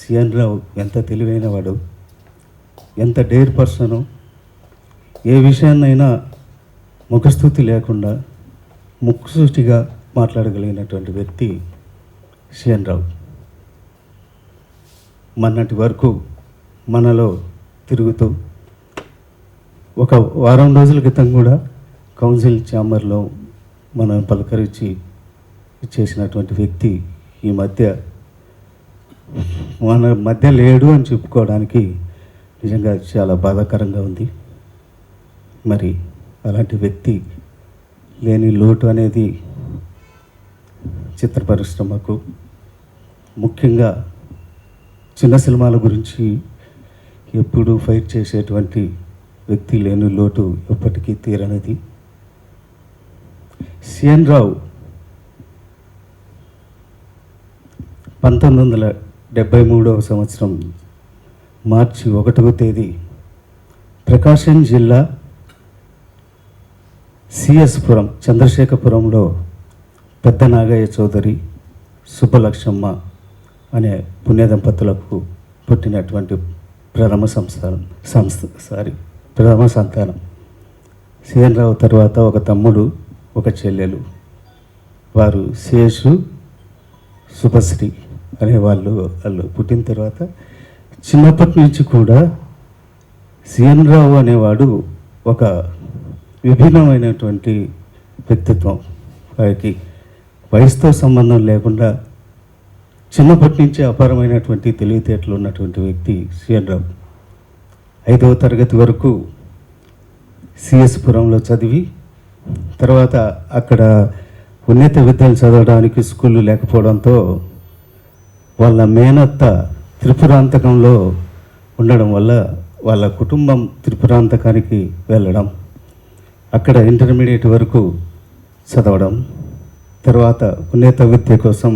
CN రావు ఎంత తెలివైన వాడు, ఎంత డేర్ పర్సను, ఏ విషయాన్నైనా ముఖస్థుతి లేకుండా ముక్కుసూటిగా మాట్లాడగలిగినటువంటి వ్యక్తి సిఎన్ రావు. మొన్నటి వరకు మనలో తిరుగుతూ ఒక వారం రోజుల క్రితం కూడా కౌన్సిల్ ఛాంబర్లో మనం పలకరించి చేసినటువంటి వ్యక్తి ఈ మధ్య మన మధ్య లేడు అని చెప్పుకోవడానికి నిజంగా చాలా బాధాకరంగా ఉంది. మరి అలాంటి వ్యక్తి లేని లోటు అనేది చిత్ర పరిశ్రమకు, ముఖ్యంగా చిన్న సినిమాల గురించి ఎప్పుడు ఫైట్ చేసేటువంటి వ్యక్తి లేని లోటు ఎప్పటికీ తీరనిది. సిఎన్ రావు 1973వ సంవత్సరం మార్చి 1వ తేదీ ప్రకాశం జిల్లా సిఎస్పురం చంద్రశేఖరపురంలో పెద్ద నాగయ్య చౌదరి, సుబ్బలక్ష్మమ్మ అనే పుణ్య దంపతులకు పుట్టినటువంటి ప్రథమ సంతానం. సిఎన్ రావు తర్వాత ఒక తమ్ముడు, ఒక చెల్లెలు. వారు శేషు, శుభశ్రీ అనే వాళ్ళు పుట్టిన తర్వాత చిన్నప్పటి నుంచి కూడా సిఎన్ రావు అనేవాడు ఒక విభిన్నమైనటువంటి వ్యక్తిత్వం. వారికి వయసుతో సంబంధం లేకుండా చిన్నప్పటి నుంచి అపారమైనటువంటి తెలివితేటలు ఉన్నటువంటి వ్యక్తి సిఎన్ రావు. 5వ తరగతి వరకు సిఎస్పురంలో చదివి తర్వాత అక్కడ ఉన్నత విద్యలు చదవడానికి స్కూళ్ళు లేకపోవడంతో వాళ్ళ మేనత్త త్రిపురాంతకంలో ఉండడం వల్ల వాళ్ళ కుటుంబం త్రిపురాంతకానికి వెళ్ళడం, అక్కడ ఇంటర్మీడియట్ వరకు చదవడం, తర్వాత ఉన్నత విద్య కోసం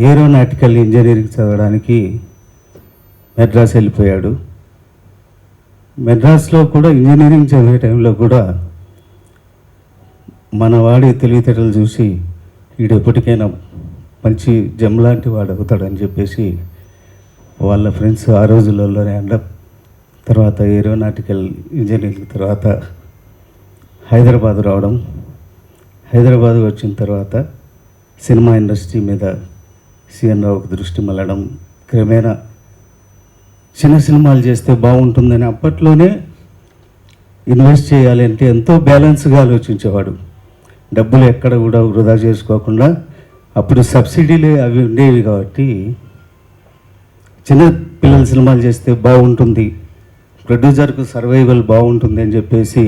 ఏరోనాటికల్ ఇంజనీరింగ్ చదవడానికి మెడ్రాస్ వెళ్ళిపోయాడు. మెడ్రాస్లో కూడా ఇంజనీరింగ్ చదివే టైంలో కూడా మన వాడి తెలివితేటలు చూసి వీడు ఎప్పటికైనా మంచి జమ్ లాంటి వాడు అవుతాడని చెప్పేసి వాళ్ళ ఫ్రెండ్స్ ఆ రోజులలోనే అండం. తర్వాత ఏరోనాటికల్ ఇంజనీరింగ్ తర్వాత హైదరాబాద్ రావడం, హైదరాబాద్ వచ్చిన తర్వాత సినిమా ఇండస్ట్రీ మీద సిఎన్ రావుకు దృష్టి మళ్ళడం, క్రమేణా చిన్న సినిమాలు చేస్తే బాగుంటుందని అప్పట్లోనే ఇన్వెస్ట్ చేయాలి అంటే ఎంతో బ్యాలెన్స్గా ఆలోచించేవాడు. డబ్బులు ఎక్కడ కూడా వృధా చేసుకోకుండా, అప్పుడు సబ్సిడీలే అవి ఉండేవి కాబట్టి చిన్న పిల్లల సినిమాలు చేస్తే బాగుంటుంది, ప్రొడ్యూసర్కు సర్వైవల్ బాగుంటుంది అని చెప్పేసి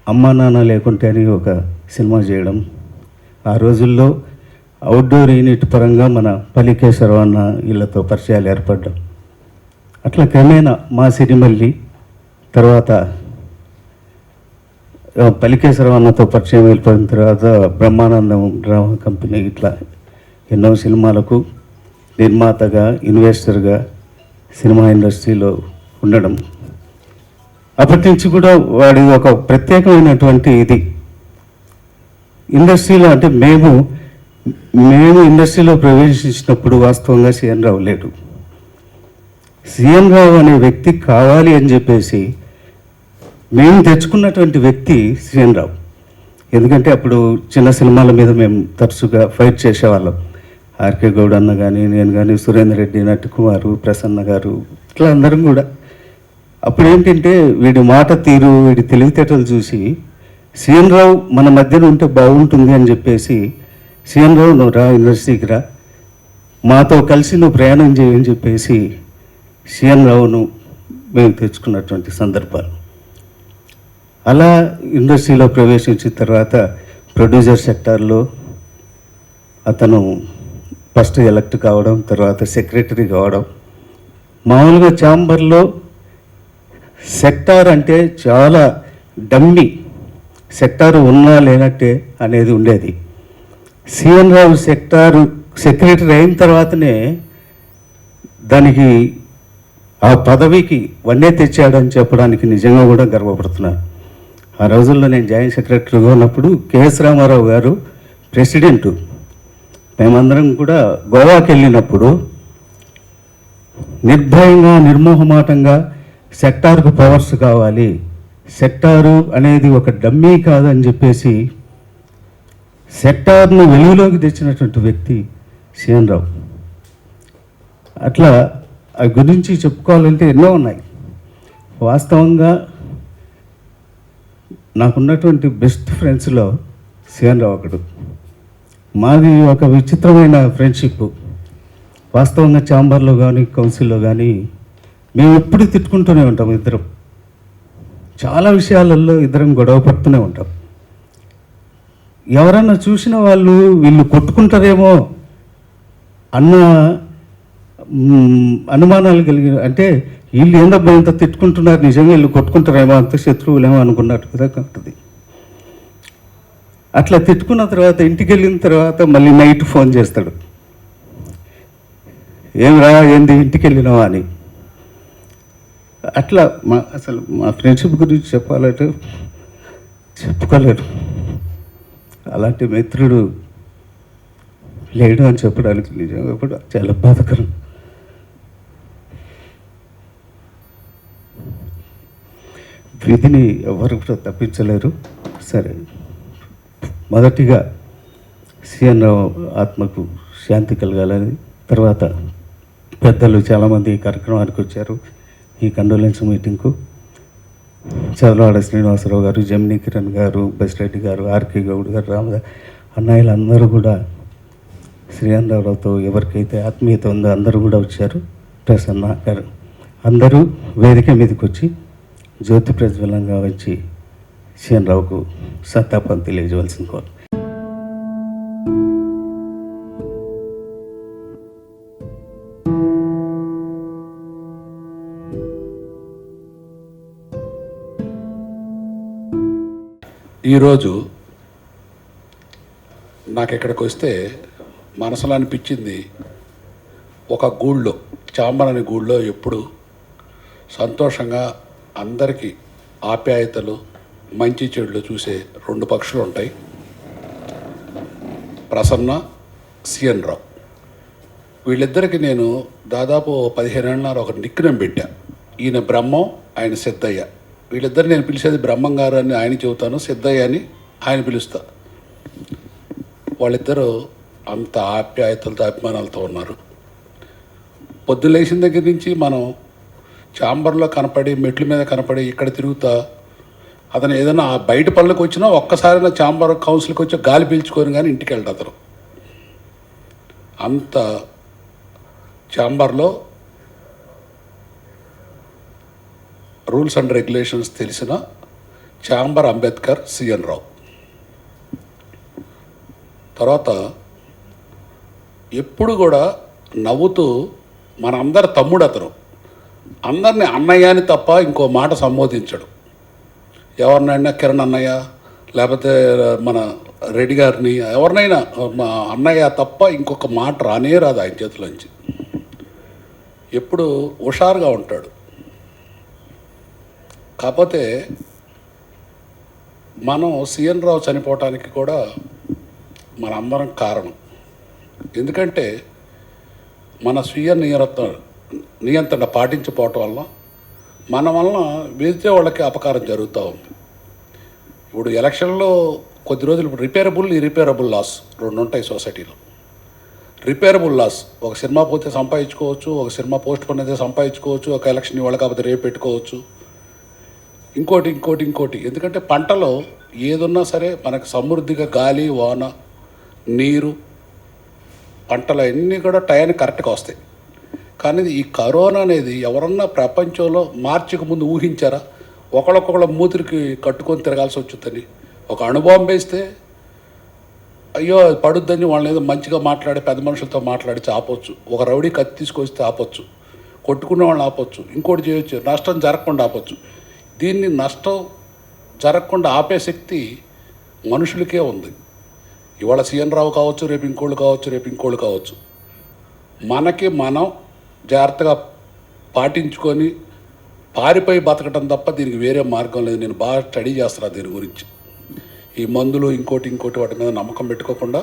అమ్మా నాన్న లేకుంటే అని ఒక సినిమా చేయడం. ఆ రోజుల్లో అవుట్డోర్ యూనిట్ పరంగా మన పలికేశ్వరరావు అన్న వీళ్ళతో పరిచయాలు ఏర్పడ్డం. అట్లా క్రమేణా మా సిరిమల్లి, తర్వాత పలికేశ్వరరావు అన్నతో పరిచయం వెళ్ళిపోయిన తర్వాత బ్రహ్మానందం డ్రామా కంపెనీ, ఇట్లా ఎన్నో సినిమాలకు నిర్మాతగా, ఇన్వెస్టర్గా సినిమా ఇండస్ట్రీలో ఉండడం. అప్పటి నుంచి కూడా వాడి ఒక ప్రత్యేకమైనటువంటి ఇది ఇండస్ట్రీలో, అంటే మేము ఇండస్ట్రీలో ప్రవేశించినప్పుడు వాస్తవంగా సిఎన్ రావు లేడు. సిఎన్ రావు అనే వ్యక్తి కావాలి అని చెప్పేసి మేము తెచ్చుకున్నటువంటి వ్యక్తి సిఎన్ రావు. ఎందుకంటే అప్పుడు చిన్న సినిమాల మీద మేము తరచుగా ఫైట్ చేసేవాళ్ళం. ఆర్కే గౌడ్ అన్న కానీ, నేను కానీ, సురేందర్ రెడ్డి, నటికుమారు, ప్రసన్న గారు, ఇట్లా అందరం కూడా. అప్పుడు ఏంటంటే వీడి మాట తీరు, వీడి తెలివితేటలు చూసి సిఎన్ రావు మన మధ్యన ఉంటే బాగుంటుంది అని చెప్పేసి, సిఎన్ రావు నువ్వు రా ఇండస్ట్రీకి రా, మాతో కలిసి నువ్వు ప్రయాణం చేయని చెప్పేసి సిఎన్ రావును మేము తెచ్చుకున్నటువంటి సందర్భాలు. అలా ఇండస్ట్రీలో ప్రవేశించిన తర్వాత ప్రొడ్యూసర్ సెక్టార్లో అతను ఫస్ట్ ఎలక్ట్ కావడం, తర్వాత సెక్రటరీ కావడం. మామూలుగా ఛాంబర్లో సెక్టార్ అంటే చాలా డమ్మీ, సెక్టార్ ఉన్నా లేనట్టే అనేది ఉండేది. సిఎన్ రావు సెక్రటరీ అయిన తర్వాతనే దానికి ఆ పదవికి వన్నే తెచ్చాడని చెప్పడానికి నిజంగా కూడా గర్వపడుతున్నాను. ఆ రోజుల్లో నేను జాయింట్ సెక్రటరీగా ఉన్నప్పుడు కెఎస్ రామారావు గారు ప్రెసిడెంటు, మేమందరం కూడా గోవాకి వెళ్ళినప్పుడు నిర్భయంగా నిర్మోహమాటంగా సెక్టార్కు పవర్స్ కావాలి, సెక్టారు అనేది ఒక డమ్మీ కాదని చెప్పేసి సెక్టార్ను వెలుగులోకి తెచ్చినటువంటి వ్యక్తి సిఎన్ రావు. అట్లా ఆ గురించి చెప్పుకోవాలంటే ఎన్నో ఉన్నాయి. వాస్తవంగా నాకున్నటువంటి బెస్ట్ ఫ్రెండ్స్లో సిఎన్ రావు ఒకడు. మాది ఒక విచిత్రమైన ఫ్రెండ్షిప్. వాస్తవంగా ఛాంబర్లో కానీ కౌన్సిల్లో కానీ మేము ఎప్పుడు తిట్టుకుంటూనే ఉంటాం. ఇద్దరం చాలా విషయాలలో ఇద్దరం గొడవ పడుతూనే ఉంటాం. ఎవరన్నా చూసిన వాళ్ళు వీళ్ళు కొట్టుకుంటారేమో అన్న అనుమానాలు కలిగిన, అంటే వీళ్ళు ఏందబ్బా ఇంత తిట్టుకుంటున్నారు, నిజంగా వీళ్ళు కొట్టుకుంటారేమో, అంత శత్రువులేమో అనుకున్నట్టుగా ఉంటుంది. అట్లా తిట్టుకున్న తర్వాత ఇంటికి వెళ్ళిన తర్వాత మళ్ళీ నైట్ ఫోన్ చేస్తాడు, ఏమిరా ఏంది ఇంటికి వెళ్ళినావా అని. అట్లా అసలు మా ఫ్రెండ్షిప్ గురించి చెప్పాలంటే చెప్పుకోలేరు. అలాంటి మిత్రుడు లేడు అని చెప్పడానికి నిజంగా కూడా చాలా బాధకరం. విధిని ఎవరు కూడా తప్పించలేరు. సరే, మొదటిగా సిఎన్ రావు ఆత్మకు శాంతి కలగాలని, తర్వాత పెద్దలు చాలామంది ఈ కార్యక్రమానికి వచ్చారు, ఈ కండోలెన్స్ మీటింగ్కు. చదలవాడ శ్రీనివాసరావు గారు, జమినీ కిరణ్ గారు, బసిరెడ్డి గారు, ఆర్కే గౌడ్ గారు, రామదాస్ అన్నయ్యలు అందరూ కూడా సిఎన్ రావుతో ఎవరికైతే ఆత్మీయత ఉందో అందరూ కూడా వచ్చారు. ప్రసన్న గారు అందరూ వేదిక మీదకి వచ్చి జ్యోతి ప్రజ్వలంగా వచ్చి సిఎన్ రావుకు సంతాపం తెలియజేయవలసింది కోరు. ఈరోజు నాకు ఇక్కడికి వస్తే మనసులో అనిపించింది, ఒక గూళ్ళో, చాంబర్ అనే గూళ్ళో ఎప్పుడు సంతోషంగా అందరికీ ఆప్యాయతలు, మంచి చెడులు చూసే రెండు పక్షులు ఉంటాయి, ప్రసన్న, సిఎన్ రావు. వీళ్ళిద్దరికి నేను దాదాపు 15 ఏళ్ళ ఒక నిక్నేమ్ పెట్టా. ఈయన బ్రహ్మం, ఆయన సిద్ధయ్య. వీళ్ళిద్దరు నేను పిలిచేది బ్రహ్మం గారు అని ఆయన చెబుతాను, సిద్ధయ్య అని ఆయన పిలుస్తా. వాళ్ళిద్దరూ అంత ఆప్యాయతలతో అభిమానాలతో ఉన్నారు. పొద్దున్న లేచిన దగ్గర నుంచి మనం ఛాంబర్లో కనపడి, మెట్ల మీద కనపడి, ఇక్కడ తిరుగుతా, అతను ఏదైనా బయట పనులకు వచ్చినా ఒక్కసారైనా ఛాంబర్ కౌన్సిల్కి వచ్చి గాలి పీల్చుకొని కానీ ఇంటికి వెళ్ళడు అతను. అంత ఛాంబర్లో రూల్స్ అండ్ రెగ్యులేషన్స్ తెలిసిన ఛాంబర్ అంబేద్కర్ సిఎన్ రావు. తర్వాత ఎప్పుడు కూడా నవ్వుతూ, మన అందరి తమ్ముడు అతను, అందరినీ అన్నయ్య అని తప్ప ఇంకో మాట సంబోధించడు. ఎవరినైనా కిరణ్ అన్నయ్య, లేకపోతే మన రెడ్డి గారిని, ఎవరినైనా మా అన్నయ్య తప్ప ఇంకొక మాట రానే రాదు ఆయన చేతిలోంచి. ఎప్పుడు హుషారుగా ఉంటాడు. కాకపోతే మనం సిఎన్ రావు చనిపోవటానికి కూడా మన అందరం కారణం. ఎందుకంటే మన స్వీయ నియంత్రణ పాటించిపోవటం వల్ల మన వలన వేరే వాళ్ళకి అపకారం జరుగుతూ ఉంది. ఇప్పుడు ఎలక్షన్లో కొద్ది రోజులు ఇప్పుడు రిపేరబుల్, ఇరిపేరబుల్ లాస్ రెండు ఉంటాయి సొసైటీలో. రిపేరబుల్ లాస్, ఒక సినిమా పోతే సంపాదించుకోవచ్చు, ఒక సినిమా పోస్ట్ పోన్ అయితే సంపాదించుకోవచ్చు, ఒక ఎలక్షన్ ఇవాళ కాకపోతే రేపు పెట్టుకోవచ్చు, ఇంకోటి. ఎందుకంటే పంటలో ఏదున్నా సరే మనకు సమృద్ధిగా గాలి, వాన, నీరు, పంటలు అన్నీ కూడా టయానికి కరెక్ట్గా వస్తాయి. కానీ ఈ కరోనా అనేది ఎవరన్నా ప్రపంచంలో మార్చికి ముందు ఊహించారా? ఒకళ్ళొకళ్ళ మూతిరికి కట్టుకొని తిరగాల్సి వచ్చిందని. ఒక అణుబాంబు వేస్తే అయ్యో అది పడుద్దని వాళ్ళని ఏదో మంచిగా మాట్లాడి, పెద్ద మనుషులతో మాట్లాడి ఆపొచ్చు. ఒక రౌడీ కత్తి తీసుకొస్తే ఆపొచ్చు, కొట్టుకునే వాళ్ళని ఆపొచ్చు, ఇంకోటి చేయొచ్చు, నష్టం జరగకుండా ఆపొచ్చు. దీన్ని నష్టం జరగకుండా ఆపే శక్తి మనుషులకే ఉంది. ఇవాళ సిఎన్ రావు కావచ్చు, రేపు ఇంకోళ్ళు కావచ్చు. మనకి మనం జాగ్రత్తగా పాటించుకొని పారిపోయి బతకటం తప్ప దీనికి వేరే మార్గం లేదు. నేను బాగా స్టడీ చేస్తున్నా దీని గురించి. ఈ మందులు ఇంకోటి వాటి మీద నమ్మకం పెట్టుకోకుండా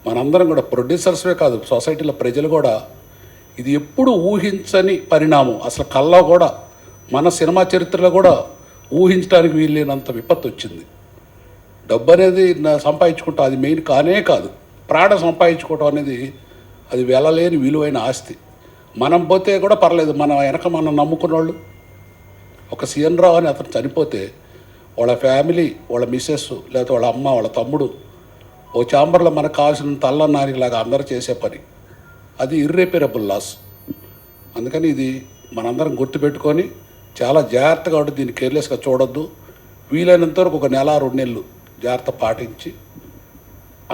మనందరం కూడా ప్రొడ్యూసర్స్వే కాదు, సొసైటీలో ప్రజలు కూడా ఇది ఎప్పుడు ఊహించని పరిణామం. అసలు కల్లో కూడా మన సినిమా చరిత్రలో కూడా ఊహించడానికి వీల్లేనంత విపత్తు వచ్చింది. డబ్బు అనేది సంపాదించుకుంటాం, అది మెయిన్ కానే కాదు. ప్రాణ సంపాదించుకోవటం అనేది అది వెళ్ళలేని విలువైన ఆస్తి. మనం పోతే కూడా పర్లేదు, మన వెనక మనం నమ్ముకున్న వాళ్ళు. ఒక సీఎన్ రావు అని అతను చనిపోతే వాళ్ళ ఫ్యామిలీ, వాళ్ళ మిస్సెస్, లేకపోతే వాళ్ళ అమ్మ, వాళ్ళ తమ్ముడు ఓ ఛాంబర్లో మనకు కావాల్సిన తల్లనారిలాగా అందరూ చేసే పని. అది ఇర్రిపేరబుల్ లాస్. అందుకని ఇది మనందరం గుర్తుపెట్టుకొని చాలా జాగ్రత్తగా ఉంటుంది. దీన్ని కేర్లెస్గా చూడొద్దు. వీలైనంత వరకు ఒక నెల 2 నెలలు జాగ్రత్త పాటించి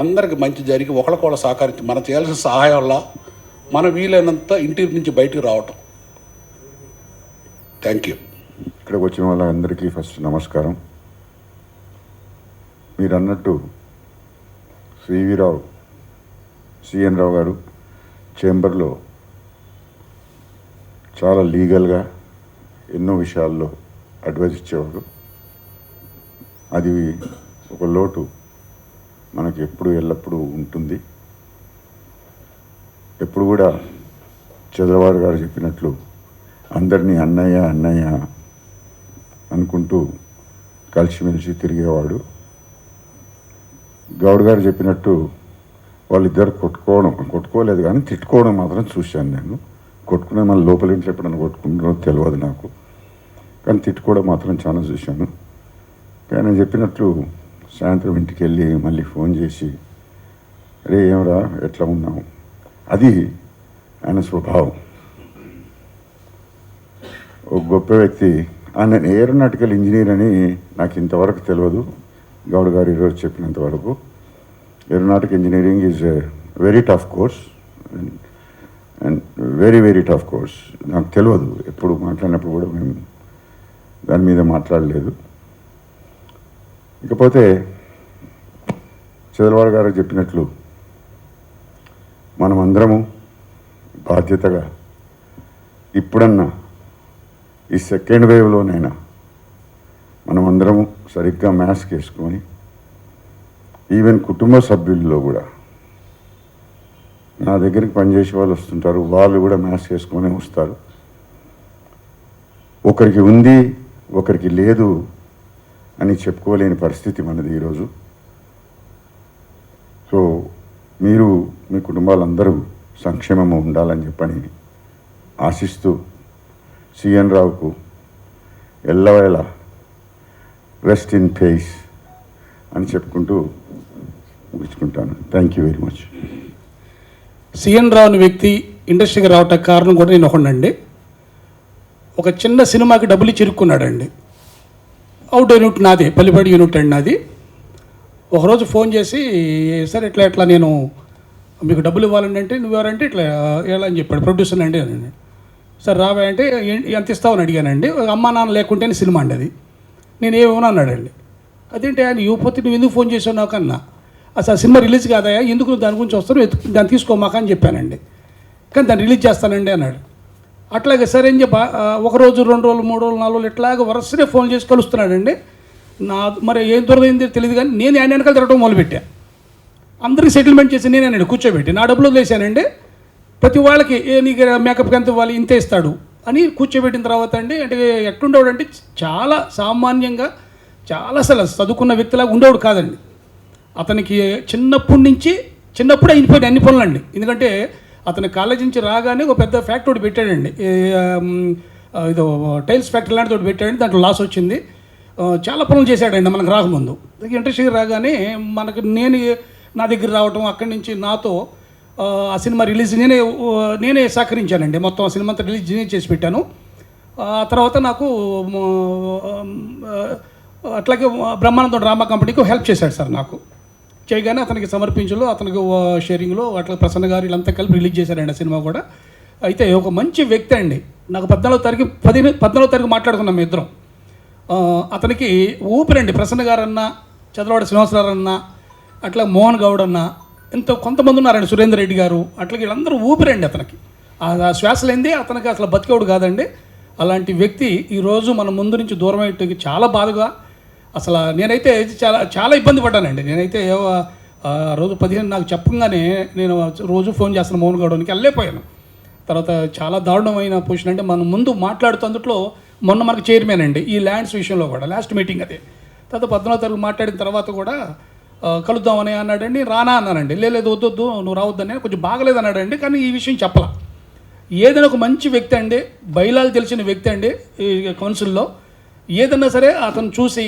అందరికి మంచి జరిగి ఒకరికొకరు సహకరించి మనం చేయాల్సిన సహాయం వల్ల మనం వీలైనంత ఇంటి నుంచి బయటికి రావటం. Thank you. ఇక్కడికి వచ్చిన వాళ్ళందరికీ ఫస్ట్ నమస్కారం. మీరు అన్నట్టు సిఎన్ రావు గారు చేంబర్లో చాలా లీగల్గా ఎన్నో విషయాల్లో అడ్వైజ్ ఇచ్చేవారు. అది ఒక లోటు మనకి ఎల్లప్పుడూ ఉంటుంది. ఎప్పుడు కూడా చంద్రబాబు గారు చెప్పినట్లు అందరినీ అన్నయ్య అన్నయ్య అనుకుంటూ కలిసిమెలిసి తిరిగేవాడు. గౌడ్ గారు చెప్పినట్టు వాళ్ళిద్దరు కొట్టుకోలేదు కానీ తిట్టుకోవడం మాత్రం చూశాను నేను. కొట్టుకునే మన లోపల ఇంట్లో ఎప్పుడైనా కొట్టుకుంటారో తెలియదు నాకు, కానీ తిట్టుకోవడం మాత్రం చాలా చూశాను. కానీ నేను చెప్పినట్లు సాయంత్రం ఇంటికి వెళ్ళి మళ్ళీ ఫోన్ చేసి, అరే ఏమరా ఎట్లా ఉన్నావు, అది ఆయన స్వభావం. ఒక గొప్ప వ్యక్తి. ఆయన ఏరోనాటికల్ ఇంజనీర్ అని నాకు ఇంతవరకు తెలియదు. గౌడ్ గారు ఈరోజు చెప్పినంత వరకు aeronautical engineering is a very tough course and very tough course. నాకు తెలియదు, ఎప్పుడు మాట్లాడినప్పుడు కూడా మేము దాని మీద మాట్లాడలేదు. ఇకపోతే చంద్రబాబు గారు చెప్పినట్లు మనం అందరము బాధ్యతగా ఇప్పుడన్నా ఈ సెకండ్ వేవ్లోనైనా మనం అందరము సరిగ్గా మాస్క్ వేసుకొని, ఈవెన్ కుటుంబ సభ్యుల్లో కూడా నా దగ్గరికి పనిచేసే వాళ్ళు వస్తుంటారు, వాళ్ళు కూడా మాస్క్ వేసుకొని వస్తారు. ఒకరికి ఉంది ఒకరికి లేదు అని చెప్పుకోలేని పరిస్థితి మనది ఈరోజు. సో మీరు మీ కుటుంబాలందరూ సంక్షేమము ఉండాలని చెప్పని ఆశిస్తూ సిఎన్ రావుకు ఎల్లవేళ రెస్ట్ ఇన్ పీస్ అని చెప్పుకుంటూ ముగించుకుంటాను. Thank you very much. CN Rao అనే వ్యక్తి ఇండస్ట్రీకి రావటానికి కారణం కూడా నేను ఒకనండి. ఒక చిన్న సినిమాకి డబ్బులు చిరుక్కున్నాడండి. అవుట్ యూనిట్ నాది, పల్లిపాడు యూనిట్ అండి నాది. ఒకరోజు ఫోన్ చేసి, సార్ ఇట్లా నేను మీకు డబ్బులు ఇవ్వాలండి అంటే, నువ్వెవరంటే ఇట్లా ఎలా అని చెప్పాడు, ప్రొడ్యూసర్ అండి అని. సార్ రావా అంటే ఎంత ఇస్తావని అడిగానండి. అమ్మా నాన్న లేకుంటేనే సినిమా అండి అది. నేను ఏమన్నా అన్నాడండి. అదేంటి ఆయన ఇవ్వకపోతే నువ్వు ఎందుకు ఫోన్ చేసావు నాకన్నా, అసలు సినిమా రిలీజ్ కాదయా, ఎందుకు నువ్వు దాని గురించి వస్తావు, దాన్ని తీసుకోమాక అని చెప్పానండి. కానీ దాన్ని రిలీజ్ చేస్తానండి అన్నాడు. అట్లాగే సరే అని చెప్పి 1 రోజు 2 రోజులు 3 రోజులు 4 రోజులు ఇట్లాగే వరుసనే ఫోన్ చేసి కలుస్తున్నాడండి. మరి ఏం దొరకైందో తెలియదు కానీ నేను ఆయన వెనకాల తిరగడం మొదలుపెట్టా. అందరికీ సెటిల్మెంట్ చేసి నేను ఆయన కూర్చోబెట్టి నా డబ్బులు వదిలేసానండి. ప్రతి వాళ్ళకి నీకు మేకప్కి ఎంత ఇవ్వాలి, ఇంతే ఇస్తాడు అని కూర్చోబెట్టిన తర్వాత అండి, అంటే ఎట్లుండేవాడు అంటే చాలా సామాన్యంగా, చాలా అసలు చదువుకున్న వ్యక్తిలాగా ఉండేవాడు కాదండి. అతనికి చిన్నప్పుడు అయిపోయాడు అన్ని పనులండి. ఎందుకంటే అతని కాలేజీ నుంచి రాగానే ఒక పెద్ద ఫ్యాక్టరీ ఒకటి పెట్టాడండి, ఇదో టైల్స్ ఫ్యాక్టరీ లాంటిది ఒకటి పెట్టాడండి. దాంట్లో లాస్ వచ్చింది. చాలా పనులు చేశాడండి మనకు రాకముందు. ఇండస్ట్రీకి రాగానే నా దగ్గర రావటం, అక్కడి నుంచి నాతో ఆ సినిమా రిలీజ్ నేనే సహకరించానండి. మొత్తం ఆ సినిమా అంతా రిలీజ్ నేనే చేసి పెట్టాను. ఆ తర్వాత నాకు అట్లాగే బ్రహ్మానందం డ్రామా కంపెనీకి హెల్ప్ చేశాడు సార్. నాకు చేయగానే అతనికి సమర్పించలో, అతనికి షేరింగ్లో అట్లా ప్రసన్న గారు వీళ్ళంతా కలిపి రిలీజ్ చేశారండి ఆ సినిమా కూడా. అయితే ఒక మంచి వ్యక్తి అండి. నాకు 14వ తారీఖు మాట్లాడుకున్నాం మీ ఇద్దరం. అతనికి ఊపిరండి. ప్రసన్న గారు అన్న, చంద్రబాబు శ్రీనివాసరావు అన్న, అట్లా మోహన్ గౌడ్ అన్న, కొంతమంది ఉన్నారండి, సురేందర్ రెడ్డి గారు, అట్లా వీళ్ళందరూ ఊపిరండి అతనికి. ఆ శ్వాసలేంది అతనికి అసలు బతికేవాడు కాదండి. అలాంటి వ్యక్తి ఈరోజు మన ముందు నుంచి దూరం అయ్యేటికి చాలా బాధగా, అసలు నేనైతే చాలా చాలా ఇబ్బంది పడ్డానండి. నేనైతే ఆ రోజు 15 నాకు చెప్పగానే నేను రోజు ఫోన్ చేస్తాను మోహన్ గౌడ్కి వెళ్ళలేకపోయాను. తర్వాత చాలా దారుణమైన పొజిషన్ అంటే మనం ముందు మాట్లాడుతున్నట్లో మొన్న మనకు చైర్మన్ అండి ఈ ల్యాండ్స్ విషయంలో కూడా లాస్ట్ మీటింగ్ అదే. తర్వాత 14వ తారీఖు మాట్లాడిన తర్వాత కూడా కలుద్దామని అన్నాడండి. రానా అన్నానండి. లేదు వద్దొద్దు నువ్వు రావద్దని, కొంచెం బాగలేదు అన్నాడండి. కానీ ఈ విషయం చెప్పలా. ఏదైనా ఒక మంచి వ్యక్తి అండి, బయలాలు తెలిసిన వ్యక్తి అండి ఈ కౌన్సిల్లో. ఏదన్నా సరే అతను చూసి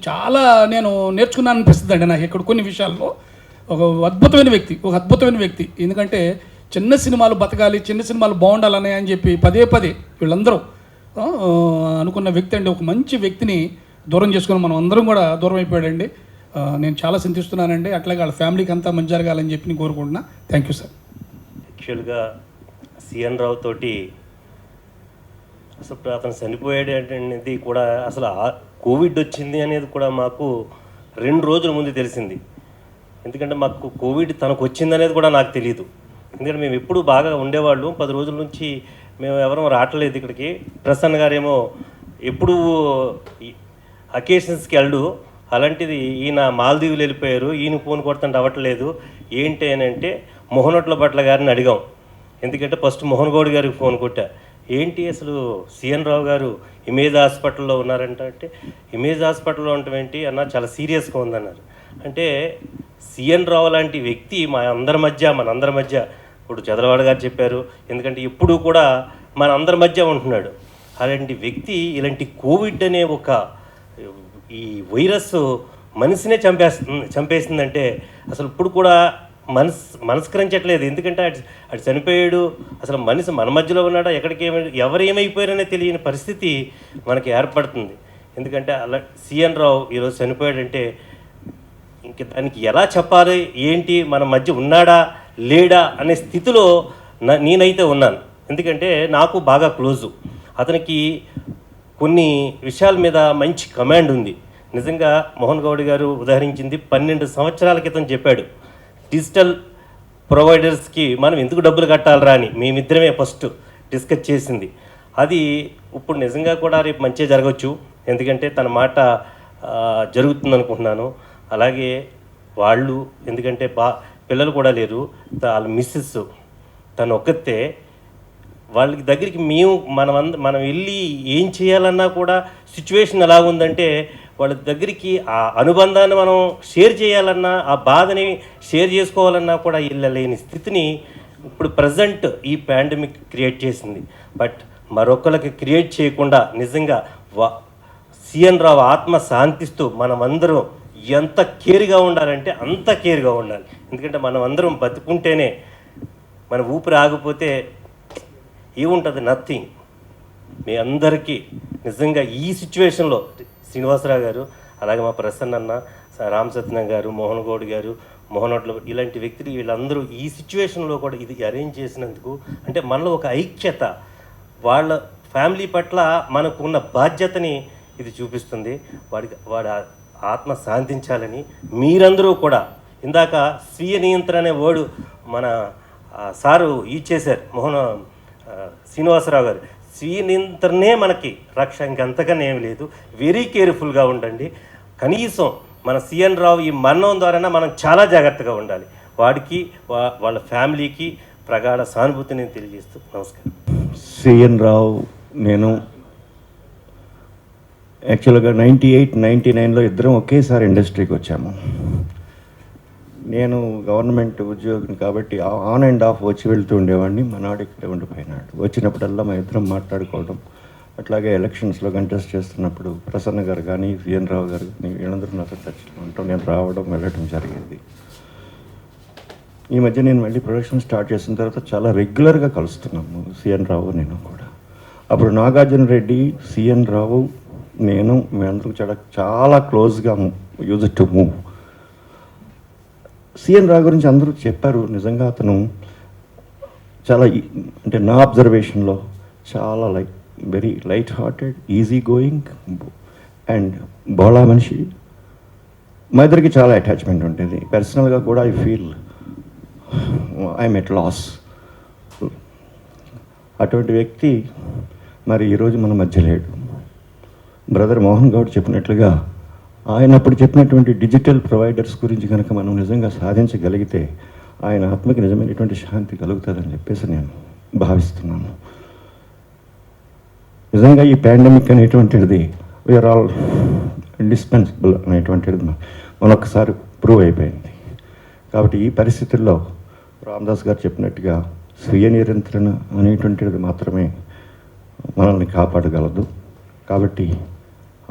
చాలా నేను నేర్చుకున్నాను అనిపిస్తుంది అండి నాకు ఇక్కడ కొన్ని విషయాల్లో. ఒక అద్భుతమైన వ్యక్తి. ఎందుకంటే చిన్న సినిమాలు బతకాలి, చిన్న సినిమాలు బాగుండాలని అని చెప్పి పదే వీళ్ళందరూ అనుకున్న వ్యక్తి అండి. ఒక మంచి వ్యక్తిని దూరం చేసుకుని మనం అందరం కూడా దూరం అయిపోయాడండి. నేను చాలా చింతిస్తున్నానండి. అట్లాగే వాళ్ళ ఫ్యామిలీకి అంతా మంచి జరగాలని చెప్పి నేను కోరుకుంటున్నా. Thank you sir. యాక్చువల్గా సిఎన్ రావు తోటి అసలు అతను చనిపోయాడు అనేది కూడా అసలు కోవిడ్ వచ్చింది అనేది కూడా మాకు 2 రోజుల ముందు తెలిసింది. ఎందుకంటే మాకు కోవిడ్ తనకు వచ్చిందనేది కూడా నాకు తెలియదు. ఎందుకంటే మేము ఎప్పుడు బాగా ఉండేవాళ్ళు. 10 రోజుల నుంచి మేము ఎవరూ రావట్లేదు ఇక్కడికి. ప్రసన్న గారేమో ఎప్పుడు అకేషన్స్కి వెళ్ళు, అలాంటిది ఈయన మాల్దీవులు వెళ్ళిపోయారు, ఈయన ఫోన్ కొడుతుంటే అవ్వట్లేదు ఏంటి అని అంటే మోహనొట్ల భట్ల గారిని అడిగాం. ఎందుకంటే ఫస్ట్ మోహన్ గౌడ్ గారికి ఫోన్ కొట్టా, ఏంటి అసలు సిఎన్ రావు గారు ఇమేజ్ హాస్పిటల్లో ఉన్నారంట అంటే, ఇమేజ్ హాస్పిటల్లో ఉండటం ఏంటి అన్న, చాలా సీరియస్గా ఉందన్నారు. అంటే సిఎన్ రావు లాంటి వ్యక్తి మనందరి మధ్య ఇప్పుడు చంద్రబాబు గారు చెప్పారు, ఎందుకంటే ఎప్పుడూ కూడా మన అందరి మధ్య ఉంటున్నాడు. అలాంటి వ్యక్తి ఇలాంటి కోవిడ్ అనే ఒక ఈ వైరస్ మనిషినే చంపేసిందంటే అసలు ఇప్పుడు కూడా మనస్కరించట్లేదు. ఎందుకంటే అటు చనిపోయాడు, అసలు మనిషి మన మధ్యలో ఉన్నాడా, ఎవరు ఏమైపోయారనే తెలియని పరిస్థితి మనకి ఏర్పడుతుంది. ఎందుకంటే అలా సిఎన్ రావు ఈరోజు చనిపోయాడంటే ఇంక దానికి ఎలా చెప్పాలి, ఏంటి, మన మధ్య ఉన్నాడా లేడా అనే స్థితిలో నేనైతే ఉన్నాను. ఎందుకంటే నాకు బాగా క్లోజు, అతనికి కొన్ని విషయాల మీద మంచి కమాండ్ ఉంది. నిజంగా మోహన్ గౌడ్ గారు ఉదాహరించింది 12 సంవత్సరాల క్రితం చెప్పాడు, డిజిటల్ ప్రొవైడర్స్కి మనం ఎందుకు డబ్బులు కట్టాలరా అని మేమిద్దరమే ఫస్ట్ డిస్కస్ చేసింది. అది ఇప్పుడు నిజంగా కూడా రేపు మంచిగా జరగవచ్చు, ఎందుకంటే తన మాట జరుగుతుంది అనుకుంటున్నాను. అలాగే వాళ్ళు ఎందుకంటే పిల్లలు కూడా లేరు, వాళ్ళ మిస్సెస్ తను ఒక్కతే, వాళ్ళకి దగ్గరికి మనం వెళ్ళి ఏం చేయాలన్నా కూడా సిచ్యువేషన్ ఎలా ఉందంటే వాళ్ళ దగ్గరికి ఆ అనుబంధాన్ని మనం షేర్ చేయాలన్నా, ఆ బాధని షేర్ చేసుకోవాలన్నా కూడా వెళ్ళలేని స్థితిని ఇప్పుడు ప్రజెంట్ ఈ పాండమిక్ క్రియేట్ చేసింది. బట్ మరొకరికి క్రియేట్ చేయకుండా నిజంగా సిఎన్ రావు ఆత్మ శాంతిస్తూ మనమందరం ఎంత కేర్గా ఉండాలంటే అంత కేర్గా ఉండాలి. ఎందుకంటే మనం అందరం బతుకుంటేనే, మన ఊపిరి ఆగిపోతే ఏముంటుంది, నథింగ్. మీ అందరికీ నిజంగా ఈ సిచ్యువేషన్లో శ్రీనివాసరావు గారు, అలాగే మా ప్రసన్న అన్న, రామ్ సత్యనారాయణ గారు, మోహన్ గౌడ్ గారు, మోహనోట్ల ఇలాంటి వ్యక్తులు వీళ్ళందరూ ఈ సిచ్యువేషన్లో కూడా ఇది అరేంజ్ చేసినందుకు అంటే మనలో ఒక ఐక్యత, వాళ్ళ ఫ్యామిలీ పట్ల మనకున్న బాధ్యతని ఇది చూపిస్తుంది. వాడి ఆత్మ శాంతించాలని మీరందరూ కూడా, ఇందాక స్వీయ నియంత్రణ అనే వర్డ్ మన సారు ఇచ్చేశారు శ్రీనివాసరావు గారు. స్వీయ నియంత్రణే మనకి రక్ష, ఇంకంతకన్నా ఏమి లేదు. వెరీ కేర్ఫుల్గా ఉండండి. కనీసం మన సిఎన్ రావు ఈ మరణం ద్వారా మనం చాలా జాగ్రత్తగా ఉండాలి. వాడికి వాళ్ళ ఫ్యామిలీకి ప్రగాఢ సానుభూతిని తెలియజేస్తూ నమస్కారం. సిఎన్ రావు నేను యాక్చువల్గా 98, 99లో ఇద్దరం ఒకేసారి ఇండస్ట్రీకి వచ్చాము. నేను గవర్నమెంట్ ఉద్యోగిని కాబట్టి ఆన్ అండ్ ఆఫ్ వచ్చి వెళ్తూ ఉండేవాడిని. మనాడు ఇక్కడ ఉండిపోయినాడు. వచ్చినప్పుడల్లా మా ఇద్దరం మాట్లాడుకోవడం, అట్లాగే ఎలక్షన్స్లో కంటెస్ట్ చేస్తున్నప్పుడు ప్రసన్న గారు కానీ సిఎన్ రావు గారు కానీ వీళ్ళందరూ నాతో టచ్లో ఉంటాం, నేను రావడం వెళ్ళడం జరిగింది. ఈ మధ్య నేను మళ్ళీ ప్రొడక్షన్ స్టార్ట్ చేసిన తర్వాత చాలా రెగ్యులర్గా కలుస్తున్నాము సిఎన్ రావు నేను కూడా. అప్పుడు నాగార్జున రెడ్డి, సిఎన్ రావు, నేను మేమందరం చాలా క్లోజ్గా యూజ్ టు మూవ్. సిఎన్ రావు గురించి అందరూ చెప్పారు. నిజంగా అతను చాలా అంటే నా అబ్జర్వేషన్లో చాలా very light hearted, easy going and బోళా మనిషి. మా ఇద్దరికి చాలా అటాచ్మెంట్ ఉంటుంది. పర్సనల్గా కూడా I feel I'm at loss. అటువంటి వ్యక్తి మరి ఈరోజు మన మధ్య లేడు. బ్రదర్ మోహన్ గౌడ్ చెప్పినట్లుగా ఆయన అప్పుడు చెప్పినటువంటి డిజిటల్ ప్రొవైడర్స్ గురించి కనుక మనం నిజంగా సాధించగలిగితే ఆయన ఆత్మకి నిజమైనటువంటి శాంతి కలుగుతుందని చెప్పేసి నేను భావిస్తున్నాను. నిజంగా ఈ పాండమిక్ అనేటువంటిది వీఆర్ ఆల్ ఇండిస్పెన్సిబుల్ అనేటువంటిది మనొకసారి ప్రూవ్ అయిపోయింది. కాబట్టి ఈ పరిస్థితుల్లో రామదాస్ గారు చెప్పినట్టుగా స్వీయ నియంత్రణ అనేటువంటిది మాత్రమే మనల్ని కాపాడగలదు. కాబట్టి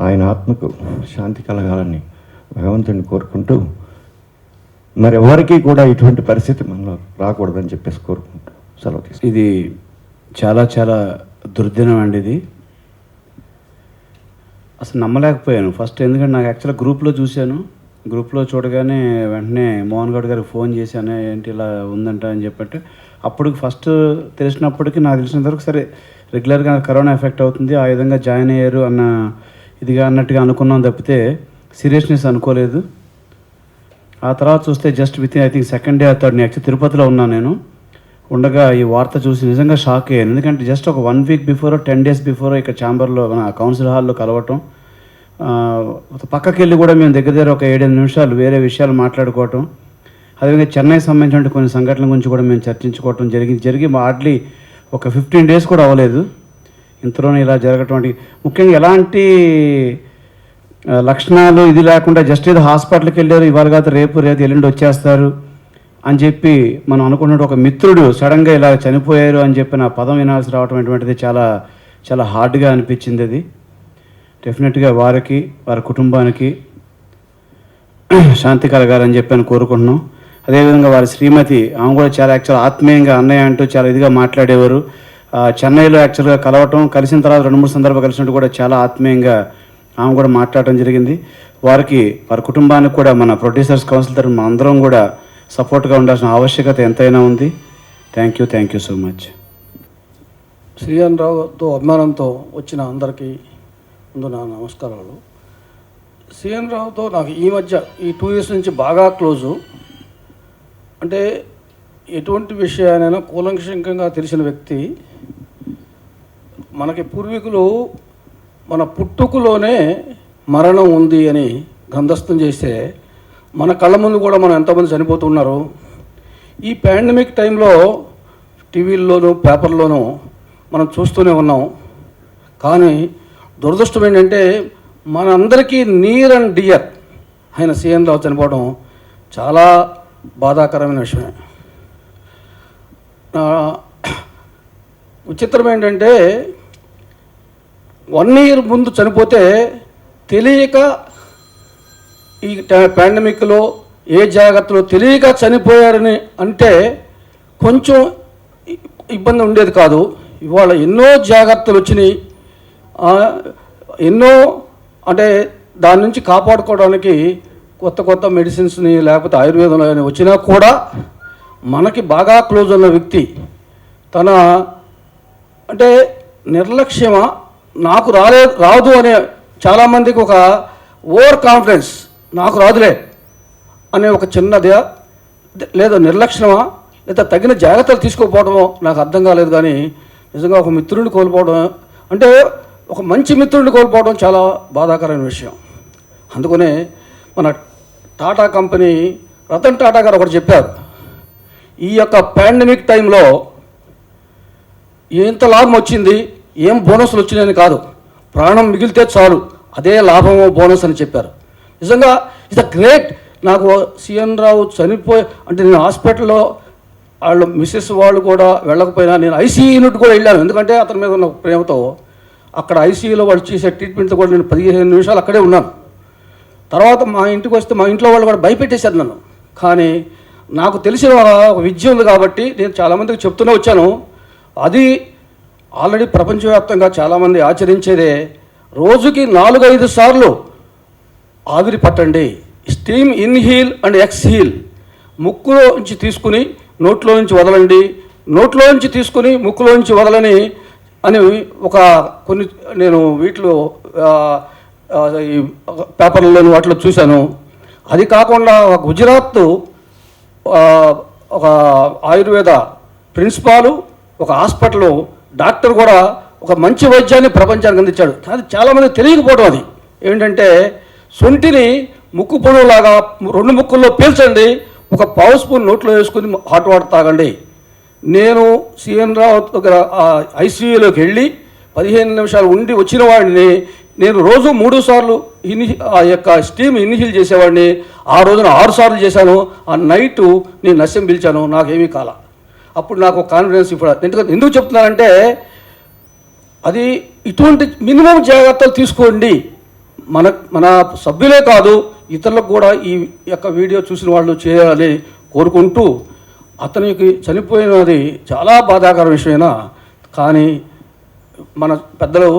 ఆయన ఆత్మకు శాంతి కలగాలని భగవంతుని కోరుకుంటూ మరెవరికీ కూడా ఇటువంటి పరిస్థితి మనలో రాకూడదని చెప్పేసి కోరుకుంటూ సెలవు తీసుకుంటాం. ఇది చాలా చాలా దుర్దినం అండి. ఇది అసలు నమ్మలేకపోయాను ఫస్ట్, ఎందుకంటే నాకు యాక్చువల్గా గ్రూప్లో చూశాను. గ్రూప్లో చూడగానే వెంటనే మోహన్ గౌడ్ గారికి ఫోన్ చేశాను, ఏంటి ఇలా ఉందంట అని చెప్పట్టు. అప్పుడు ఫస్ట్ తెలిసినప్పటికీ నాకు తెలిసినంత వరకు సరే రెగ్యులర్గా కరోనా ఎఫెక్ట్ అవుతుంది, ఆ విధంగా జాయిన్ అయ్యారు అన్న ఇదిగా అన్నట్టుగా అనుకున్నాం తప్పితే సీరియస్నెస్ అనుకోలేదు. ఆ తర్వాత చూస్తే just with in I think second day third day actual తిరుపతిలో ఉన్నాను నేను. ఉండగా ఈ వార్త చూసి నిజంగా షాక్ అయ్యాను. ఎందుకంటే జస్ట్ ఒక 1 వీక్ బిఫోర్ 10 డేస్ బిఫోర్ ఇక్కడ ఛాంబర్లో మన కౌన్సిల్ హాల్లో కలవటం, పక్కకి వెళ్ళి కూడా మేము దగ్గర ఒక 7-8 నిమిషాలు వేరే విషయాలు మాట్లాడుకోవటం, అదేవిధంగా చెన్నై సంబంధించిన కొన్ని సంఘటనల గురించి కూడా మేము చర్చించుకోవటం జరిగి హార్డ్లీ ఒక 15 డేస్ కూడా అవ్వలేదు ఇంతలోనే ఇలా జరగటం. ముఖ్యంగా ఎలాంటి లక్షణాలు ఇది లేకుండా జస్ట్ ఏదో హాస్పిటల్కి వెళ్ళారు, ఇవాళ కాదు రేపు ఎల్లుండి వచ్చేస్తారు అని చెప్పి మనం అనుకున్నట్టు ఒక మిత్రుడు సడన్గా ఇలా చనిపోయారు అని చెప్పి నా పదం వినాల్సి రావటం అటువంటిది చాలా చాలా హార్డ్గా అనిపించింది. అది డెఫినెట్గా వారికి వారి కుటుంబానికి శాంతి కలగాలని చెప్పి కోరుకుంటున్నాం. అదేవిధంగా వారి శ్రీమతి, ఆమె కూడా చాలా యాక్చువల్ ఆత్మీయంగా అన్నయ్య అంటూ చాలా ఇదిగా మాట్లాడేవారు. చెన్నైలో యాక్చువల్గా కలవటం, కలిసిన తర్వాత 2-3 సందర్భాలు కలిసినట్టు కూడా చాలా ఆత్మీయంగా ఆమె కూడా మాట్లాడటం జరిగింది. వారికి వారి కుటుంబానికి కూడా మన ప్రొడ్యూసర్స్ కౌన్సిల్ తరఫున అందరం కూడా సపోర్ట్గా ఉండాల్సిన ఆవశ్యకత ఎంతైనా ఉంది. Thank you so much. శ్రీఎన్ రావుతో అభిమానంతో వచ్చిన అందరికీ ముందు నా నమస్కారాలు. శ్రీఎన్ రావుతో నాకు ఈ మధ్య ఈ 2 years నుంచి బాగా క్లోజు. అంటే ఎటువంటి విషయానైనా కూలంకషంగా తెలిసిన వ్యక్తి. మనకి పూర్వీకులు మన పుట్టుకలోనే మరణం ఉంది అని గ్రంథస్థం చేస్తే మన కళ్ళ ముందు కూడా మనం ఎంతోమంది చనిపోతున్నారు. ఈ పాండమిక్ టైంలో టీవీల్లోనూ పేపర్లోనూ మనం చూస్తూనే ఉన్నాం. కానీ దురదృష్టం ఏంటంటే మనందరికీ నియర్ అండ్ డియర్ ఆయన సీఎన్ రావు చనిపోవడం చాలా బాధాకరమైన విషయమే. విచిత్రం ఏంటంటే 1 year ముందు చనిపోతే తెలియక ఈ పాండమిక్లో ఏ జాగ్రత్తలో తెలియక చనిపోయారని అంటే కొంచెం ఇబ్బంది ఉండేది కాదు. ఇవాళ ఎన్నో జాగ్రత్తలు వచ్చినాయి, ఎన్నో అంటే దాని నుంచి కాపాడుకోవడానికి కొత్త మెడిసిన్స్ని లేకపోతే ఆయుర్వేదంలో వచ్చినా కూడా మనకి బాగా క్లోజ్ ఉన్న వ్యక్తి తన అంటే నిర్లక్ష్యమా నాకు రాదు అనే చాలామందికి ఒక ఓవర్ కాన్ఫిడెన్స్, నాకు రాదులే అనే ఒక చిన్నదే లేదా నిర్లక్ష్యమా లేదా తగిన జాగ్రత్తలు తీసుకోకపోవడమో నాకు అర్థం కాలేదు. కానీ నిజంగా ఒక మిత్రుడిని కోల్పోవడం అంటే ఒక మంచి మిత్రుడిని కోల్పోవడం చాలా బాధాకరమైన విషయం. అందుకనే మన టాటా కంపెనీ రతన్ టాటా గారు ఒకటి చెప్పారు, ఈ యొక్క పాండమిక్ టైంలో ఎంత లాభం వచ్చింది, ఏం బోనస్లు వచ్చినాయని కాదు, ప్రాణం మిగిలితే చాలు అదే లాభమో బోనస్ అని చెప్పారు. నిజంగా ఇట్స్ అ గ్రేట్. నాకు సీఎన్ రావు చనిపోయి అంటే నేను హాస్పిటల్లో వాళ్ళు మిస్సెస్ వాళ్ళు కూడా వెళ్ళకపోయినా నేను ఐసీయూ యూనిట్ కూడా వెళ్ళాను. ఎందుకంటే అతని మీద ఉన్న ప్రేమతో అక్కడ ఐసీయూలో వాళ్ళు చేసే ట్రీట్మెంట్తో కూడా నేను 15 నిమిషాలు అక్కడే ఉన్నాను. తర్వాత మా ఇంటికి వస్తే మా ఇంట్లో వాళ్ళు కూడా భయపెట్టేశారు నన్ను. కానీ నాకు తెలిసిన ఒక విద్య ఉంది కాబట్టి నేను చాలామందికి చెప్తూనే వచ్చాను. అది ఆల్రెడీ ప్రపంచవ్యాప్తంగా చాలామంది ఆచరించేదే. రోజుకి 4-5 సార్లు ఆవిరి పట్టండి. Steam inhale and exhale. ముక్కులో నుంచి తీసుకుని నోట్లో నుంచి వదలండి, నోట్లో నుంచి తీసుకుని ముక్కులో నుంచి వదలని అని ఒక కొన్ని నేను వీటిలో ఈ పేపర్లలోని వాటిలో చూశాను. అది కాకుండా గుజరాత్ ఒక ఆయుర్వేద ప్రిన్సిపాలు ఒక హాస్పిటల్ డాక్టర్ కూడా ఒక మంచి వైద్యాన్ని ప్రపంచానికి అందించాడు. అది చాలామంది తెలియకపోవడం. అది ఏంటంటే శొంఠిని ముక్కు పొడవులాగా 2 ముక్కుల్లో పీల్చండి, ఒక పావు స్పూన్ నోట్లో వేసుకుని హాట్ వాటర్ తాగండి. నేను సిఎన్ రావు దగ్గర ఐసీయూలోకి వెళ్ళి 15 నిమిషాలు ఉండి వచ్చిన వాడిని నేను రోజు 3 సార్లు ఆ యొక్క స్టీమ్ ఇన్హీల్ చేసేవాడిని. ఆ రోజున 6 సార్లు చేశాను. ఆ నైటు నేను నశ్యం పిలిచాను, నాకేమీ కాల. అప్పుడు నాకు కాన్ఫిడెన్స్ ఇప్పుడు ఎందుకు చెప్తున్నానంటే అది ఇటువంటి మినిమం జాగ్రత్తలు తీసుకోండి. మన సభ్యులే కాదు ఇతరులకు కూడా ఈ యొక్క వీడియో చూసిన వాళ్ళు చేయాలని కోరుకుంటూ, అతనికి చనిపోయినది చాలా బాధాకర విషయమైనా కానీ మన పెద్దలు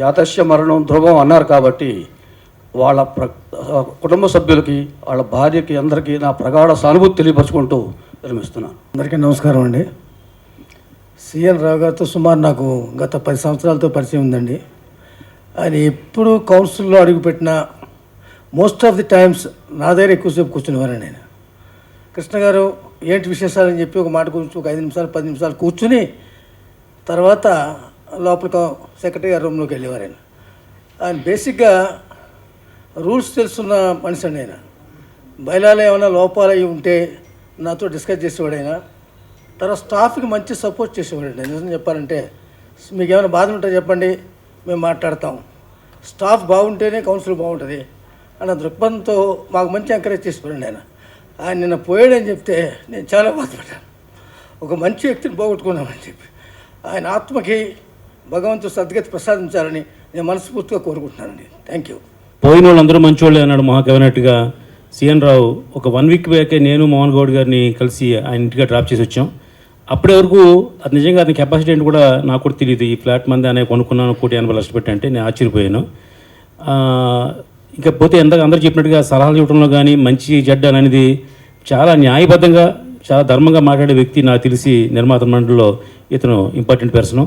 జాతస్య మరణం ధ్రువం అన్నారు కాబట్టి వాళ్ళ కుటుంబ సభ్యులకి వాళ్ళ భార్యకి అందరికీ నా ప్రగాఢ సానుభూతి తెలియపరచుకుంటూ విరమిస్తున్నాను. అందరికీ నమస్కారం అండి. సిఎన్ రావు గారితో సుమారు నాకు గత 10 సంవత్సరాలతో పరిచయం ఉందండి. ఆయన ఎప్పుడు కౌన్సిల్లో అడుగుపెట్టిన మోస్ట్ ఆఫ్ ది టైమ్స్ నా దగ్గర ఎక్కువసేపు కూర్చునేవారండి. ఆయన కృష్ణ గారు ఏంటి విశేషాలని చెప్పి ఒక మాట గురించి ఒక 5 నిమిషాలు 10 నిమిషాలు కూర్చుని తర్వాత లోపల సెక్రటరీ గారి రూమ్లోకి వెళ్ళేవారు. ఆయన బేసిక్గా రూల్స్ తెలుసున్న మనిషి అండి. ఆయన బయలాలో ఏమైనా లోపాలు అవి ఉంటే నాతో డిస్కస్ చేసేవాడు. ఆయన తర్వాత స్టాఫ్కి మంచి సపోర్ట్ చేసేవాడు. నిజం చెప్పాలంటే మీకు ఏమైనా బాధ ఉంటే చెప్పండి, మేము మాట్లాడతాం, స్టాఫ్ బాగుంటేనే కౌన్సిల్ బాగుంటుంది అన్న దృక్పథంతో మాకు మంచి ఎంకరేజ్ చేసేవాడు. ఆయన నిన్న పోయాడని చెప్తే నేను చాలా బాధపడ్డాను. ఒక మంచి వ్యక్తిని పోగొట్టుకున్నామని చెప్పి ఆయన ఆత్మకి భగవంతుడు సద్గతి ప్రసాదించాలని నేను మనస్ఫూర్తిగా కోరుకుంటున్నానండి. Thank you. పోయిన వాళ్ళందరూ మంచోళ్ళే అన్నాడు మహాకవినట్టుగా సిఎన్ రావు. ఒక 1 వీక్ బ్యాకే నేను మోహన్ గౌడ్ గారిని కలిసి ఆయన ఇంటిగా డ్రాప్ చేసి వచ్చాం. అప్పటి వరకు అది నిజంగా అతని కెపాసిటీ ఏంటి కూడా నాకు కూడా తెలియదు. ఈ ఫ్లాట్ మంది అనే కొనుక్కున్నాను 1,80,00,000 పెట్టి అంటే నేను ఆశ్చర్యపోయాను. ఇకపోతే అందరూ చెప్పినట్టుగా సలహాలు ఇవ్వడంలో కానీ మంచి చెడ్డ అనేది చాలా న్యాయబద్ధంగా చాలా ధర్మంగా మాట్లాడే వ్యక్తి నాకు తెలిసి నిర్మాత మండలిలో ఇతను ఇంపార్టెంట్ పర్సన్.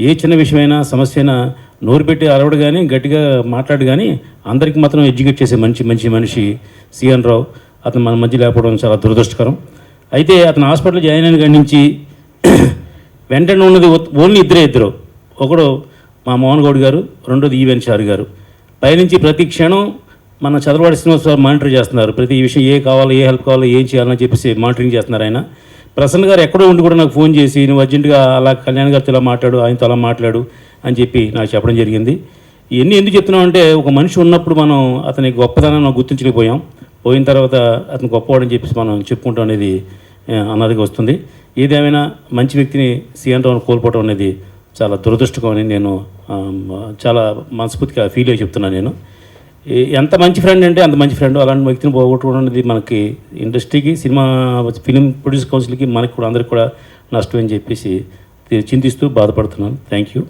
ఏ చిన్న విషయమైనా సమస్య అయినా నోరు పెట్టి అరవడు కానీ గట్టిగా మాట్లాడు కానీ అందరికీ మాత్రం ఎడ్యుకేట్ చేసే మంచి మనిషి సిఎన్ రావు. అతను మన మధ్య లేకపోవడం చాలా దురదృష్టకరం. అయితే అతను హాస్పిటల్ జాయిన్ అయిన కాడి నుంచి వెంటనే ఉన్నది ఓన్లీ ఇద్దరు. ఒకడు మా మోహన్ గౌడ్ గారు, రెండోది ఈవెన్ చారు గారు. పైనుంచి ప్రతి క్షణం మన చదరవాడి శ్రీనివాసరావు మానిటర్ చేస్తున్నారు. ప్రతి విషయం ఏ కావాలో ఏ హెల్ప్ కావాలో ఏం చేయాలని చెప్పేసి మానిటరింగ్ చేస్తున్నారు. ఆయన ప్రసన్న గారు ఎక్కడో ఉండి కూడా నాకు ఫోన్ చేసి నువ్వు అర్జెంటుగా అలా కళ్యాణ్ గారితో ఇలా మాట్లాడు, ఆయనతో అలా మాట్లాడు అని చెప్పి నాకు చెప్పడం జరిగింది. ఇవన్నీ ఎందుకు చెప్తున్నాం అంటే ఒక మనిషి ఉన్నప్పుడు మనం అతని గొప్పతనాన్ని గుర్తించలేకపోయాం. పోయిన తర్వాత అతను గొప్పవాడని చెప్పేసి మనం చెప్పుకుంటాం అనేది అన్నదిగా వస్తుంది. ఏదేమైనా మంచి వ్యక్తిని సిఎన్ రావును కోల్పోవడం అనేది చాలా దురదృష్టకం అని నేను చాలా మనస్ఫూర్తిగా ఫీల్ అయ్యి చెప్తున్నాను. నేను ఎంత మంచి ఫ్రెండ్ అంటే అంత మంచి ఫ్రెండ్. అలాంటి వ్యక్తిని పోగొట్టుకోవడం అనేది మనకి ఇండస్ట్రీకి, సినిమా ఫిలిం ప్రొడ్యూస్ కౌన్సిల్కి, మనకి కూడా అందరికి కూడా నష్టం అని చెప్పేసి చింతిస్తూ బాధపడుతున్నాను. Thank you.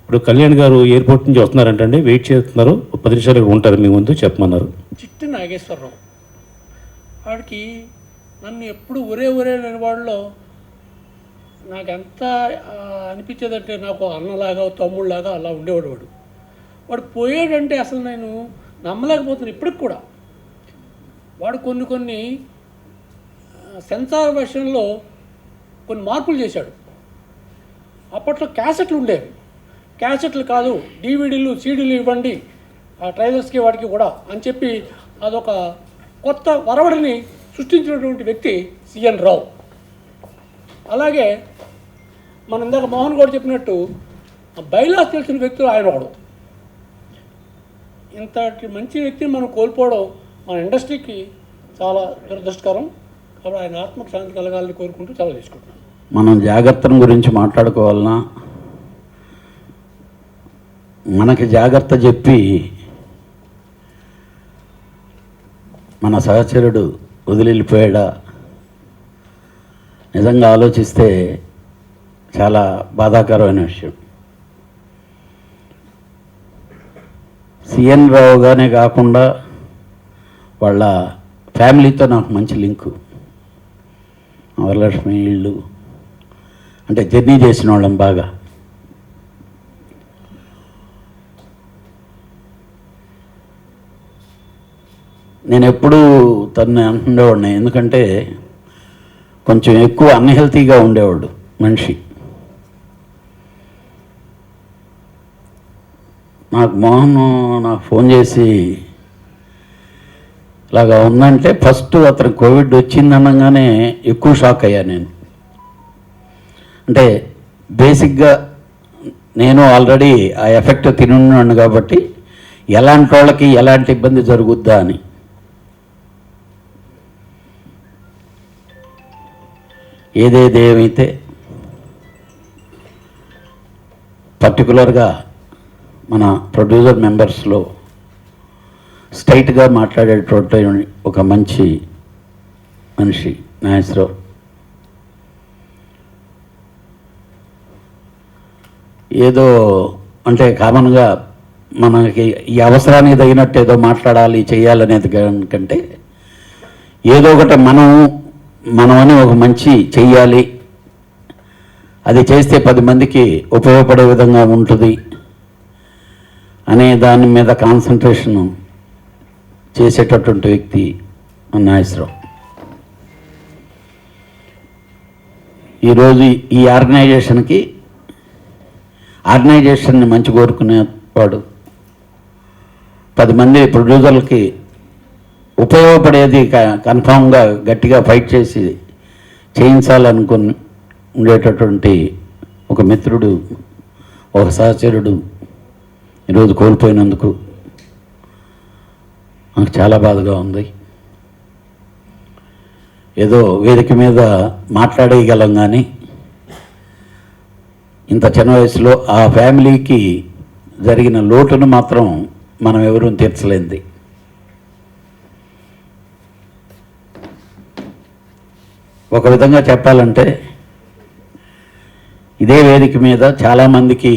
ఇప్పుడు కళ్యాణ్ గారు ఎయిర్పోర్ట్ నుంచి వస్తున్నారంటే వెయిట్ చేస్తున్నారు. 10 నిమిషాలు ఉంటారు మీ ముందు చెప్పమన్నారు. చిట్టి నాగేశ్వరరావు వాడికి నన్ను ఎప్పుడు ఒరే లేని వాళ్ళలో నాకు ఎంత అనిపించేదంటే నాకు అన్నలాగా తమ్ముళ్ళలాగా అలా ఉండేవాడు. వాడు పోయాడంటే అసలు నేను నమ్మలేకపోతున్నాను ఇప్పటికి కూడా. వాడు కొన్ని సెన్సార్ వర్షన్లో కొన్ని మార్పులు చేశాడు. అప్పట్లో క్యాసెట్లు ఉండేవి, క్యాసెట్లు కాదు డివిడీలు సీడీలు ఇవ్వండి ఆ ట్రైలర్స్కి వాడికి కూడా అని చెప్పి అదొక కొత్త వరవడిని సృష్టించినటువంటి వ్యక్తి సిఎన్ రావు. అలాగే మనం ఇందాక మోహన్ గౌడ్ చెప్పినట్టు బైలాస్ తెలిసిన వ్యక్తులు ఆయన ఒకడు. ఇంతటి మంచి వ్యక్తిని మనం కోల్పోవడం మన ఇండస్ట్రీకి చాలా దురదృష్టకరం. కాబట్టి ఆయన ఆత్మకు శాంతి కలగాలని కోరుకుంటూ చాలా తీసుకుంటున్నాను. మనం జాగ్రత్తల గురించి మాట్లాడుకోవాలన్నా మనకి జాగ్రత్త చెప్పి మన సహచరుడు వదిలిపోయాడా నిజంగా ఆలోచిస్తే చాలా బాధాకరమైన విషయం. సిఎన్ రావుగానే కాకుండా వాళ్ళ ఫ్యామిలీతో నాకు మంచి లింకు. వరలక్ష్మి ఇళ్ళు అంటే జర్నీ చేసిన వాళ్ళం బాగా. నేను ఎప్పుడూ తను అంటుండేవాడిని, ఎందుకంటే కొంచెం ఎక్కువ అన్హెల్తీగా ఉండేవాడు మనిషి. నాకు మోహన్ నాకు ఫోన్ చేసి ఇలాగా ఉందంటే ఫస్ట్ అతను కోవిడ్ వచ్చిందనగానే ఎక్కువ షాక్ అయ్యా నేను. అంటే బేసిక్గా నేను ఆల్రెడీ ఆ ఎఫెక్ట్ తినున్నాను కాబట్టి ఎలాంటి వాళ్ళకి ఎలాంటి ఇబ్బంది జరుగుద్దా అని. ఏమైతే పర్టికులర్గా మన ప్రొడ్యూసర్ మెంబర్స్లో స్ట్రైట్గా మాట్లాడేటువంటి ఒక మంచి మనిషి నాగేశ్వరరావు. ఏదో అంటే కామన్గా మనకి ఈ అవసరానికి తగినట్టు ఏదో మాట్లాడాలి చేయాలనేది కంటే ఏదో ఒకటి మనమని ఒక మంచి చెయ్యాలి, అది చేస్తే 10 మందికి ఉపయోగపడే విధంగా ఉంటుంది అనే దాని మీద కాన్సన్ట్రేషన్ చేసేటటువంటి వ్యక్తి నాగేశ్వరరావు. ఈరోజు ఈ ఆర్గనైజేషన్ని మంచి కోరుకునేవాడు, 10 మంది ప్రొడ్యూసర్లకి ఉపయోగపడేది కన్ఫామ్గా గట్టిగా ఫైట్ చేసి చేయించాలనుకుని ఉండేటటువంటి ఒక మిత్రుడు, ఒక సహచరుడు ఈరోజు కోల్పోయినందుకు నాకు చాలా బాధగా ఉంది. ఏదో వేదిక మీద మాట్లాడేయగలం కానీ ఇంత చిన్న వయసులో ఆ ఫ్యామిలీకి జరిగిన లోటును మాత్రం మనం ఎవరూ తీర్చలేంది. ఒక విధంగా చెప్పాలంటే ఇదే వేదిక మీద చాలామందికి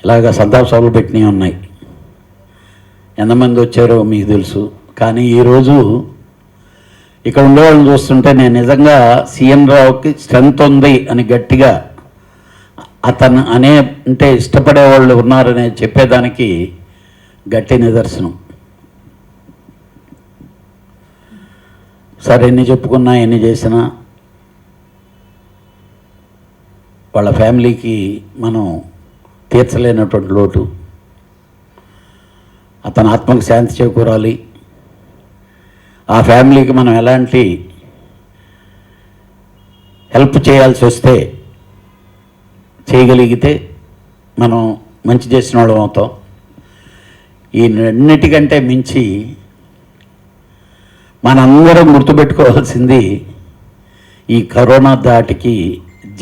ఇలాగ సంతాప సభలు పెట్టినవి ఉన్నాయి. ఎంతమంది వచ్చారో మీకు తెలుసు. కానీ ఈరోజు ఇక్కడ ఉండేవాళ్ళని చూస్తుంటే నేను నిజంగా సీఎన్ రావుకి స్ట్రెంత్ ఉంది అని గట్టిగా అతను అంటే ఇష్టపడేవాళ్ళు ఉన్నారనే చెప్పేదానికి గట్టి నిదర్శనం. సరే ఎన్ని చెప్పుకున్నా ఎన్ని చేసినా వాళ్ళ ఫ్యామిలీకి మనం తీర్చలేనటువంటి లోటు. అతని ఆత్మకు శాంతి చేకూరాలి. ఆ ఫ్యామిలీకి మనం ఎలాంటి హెల్ప్ చేయాల్సి వస్తే చేయగలిగితే మనం మంచి చేసిన వాళ్ళం అవుతాం. ఈ రెండింటికంటే మించి మనందరం గుర్తుపెట్టుకోవాల్సింది ఈ కరోనా దాటికి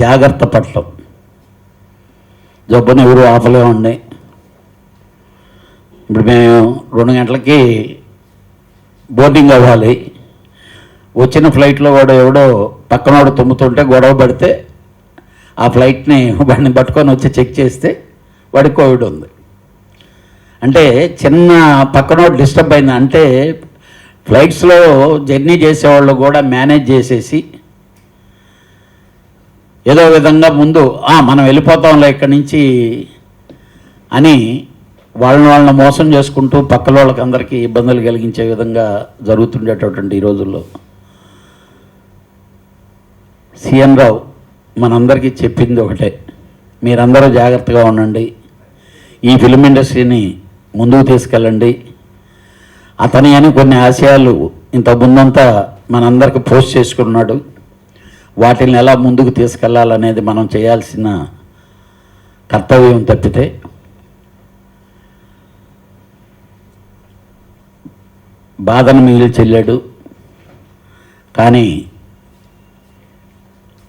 జాగ్రత్త పడటం. జబ్బును ఎవరు ఆపలేమండి. ఇప్పుడు మేము 2 గంటలకి బోర్డింగ్ అవ్వాలి. వచ్చిన ఫ్లైట్లో వాడు ఎవడో పక్కనోడు తుమ్ముతుంటే గొడవ పడితే ఆ ఫ్లైట్ని వాడిని పట్టుకొని వచ్చి చెక్ చేస్తే వాడికి కోవిడ్ ఉంది. అంటే చిన్న పక్కనోడు డిస్టర్బ్ అయింది అంటే ఫ్లైట్స్లో జర్నీ చేసేవాళ్ళు కూడా మేనేజ్ చేసేసి ఏదో విధంగా ముందు మనం వెళ్ళిపోతాంలే ఇక్కడి నుంచి అని వాళ్ళని మోసం చేసుకుంటూ పక్కల వాళ్ళకి అందరికీ ఇబ్బందులు కలిగించే విధంగా జరుగుతుండేటటువంటి ఈ రోజుల్లో సీఎన్ రావు మనందరికీ చెప్పింది ఒకటే, మీరందరూ జాగ్రత్తగా ఉండండి, ఈ ఫిల్మ్ ఇండస్ట్రీని ముందుకు తీసుకెళ్ళండి. అతని అని కొన్ని ఆశయాలు ఇంత ముందంతా మనందరికీ పోస్ట్ చేసుకున్నాడు. వాటిని ఎలా ముందుకు తీసుకెళ్లాలనేది మనం చేయాల్సిన కర్తవ్యం తప్పితే బాధను మిగిలి చెల్లాడు. కానీ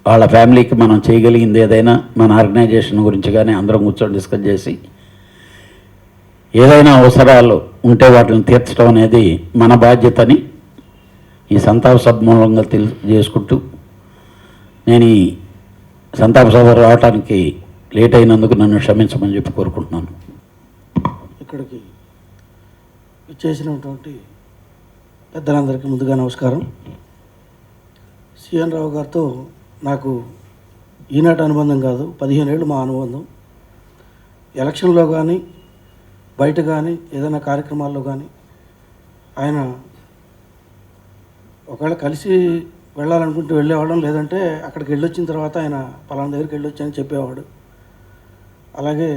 వాళ్ళ ఫ్యామిలీకి మనం చేయగలిగింది ఏదైనా మన ఆర్గనైజేషన్ గురించి కానీ అందరం కూర్చొని డిస్కస్ చేసి ఏదైనా అవసరాలు ఉంటే వాటిని తీర్చడం అనేది మన బాధ్యతని ఈ సంతాప సభ మూలంగా తెలియజేసుకుంటూ నేను ఈ సంతాప సభ రావడానికి లేట్ అయినందుకు నన్ను క్షమించమని చెప్పి కోరుకుంటున్నాను. ఇక్కడికి చేసినటువంటి పెద్దలందరికీ ముందుగా నమస్కారం. సీఎన్ రావు గారితో నాకు ఈనాటి అనుబంధం కాదు, 15 ఏళ్ళు మా అనుబంధం. ఎలక్షన్లో కానీ బయట కానీ ఏదైనా కార్యక్రమాల్లో కానీ ఆయన ఒకవేళ కలిసి వెళ్ళాలనుకుంటే వెళ్ళేవాళ్ళం, లేదంటే అక్కడికి వెళ్ళొచ్చిన తర్వాత ఆయన పలానా దగ్గరికి వెళ్ళొచ్చని చెప్పేవాడు. అలాగే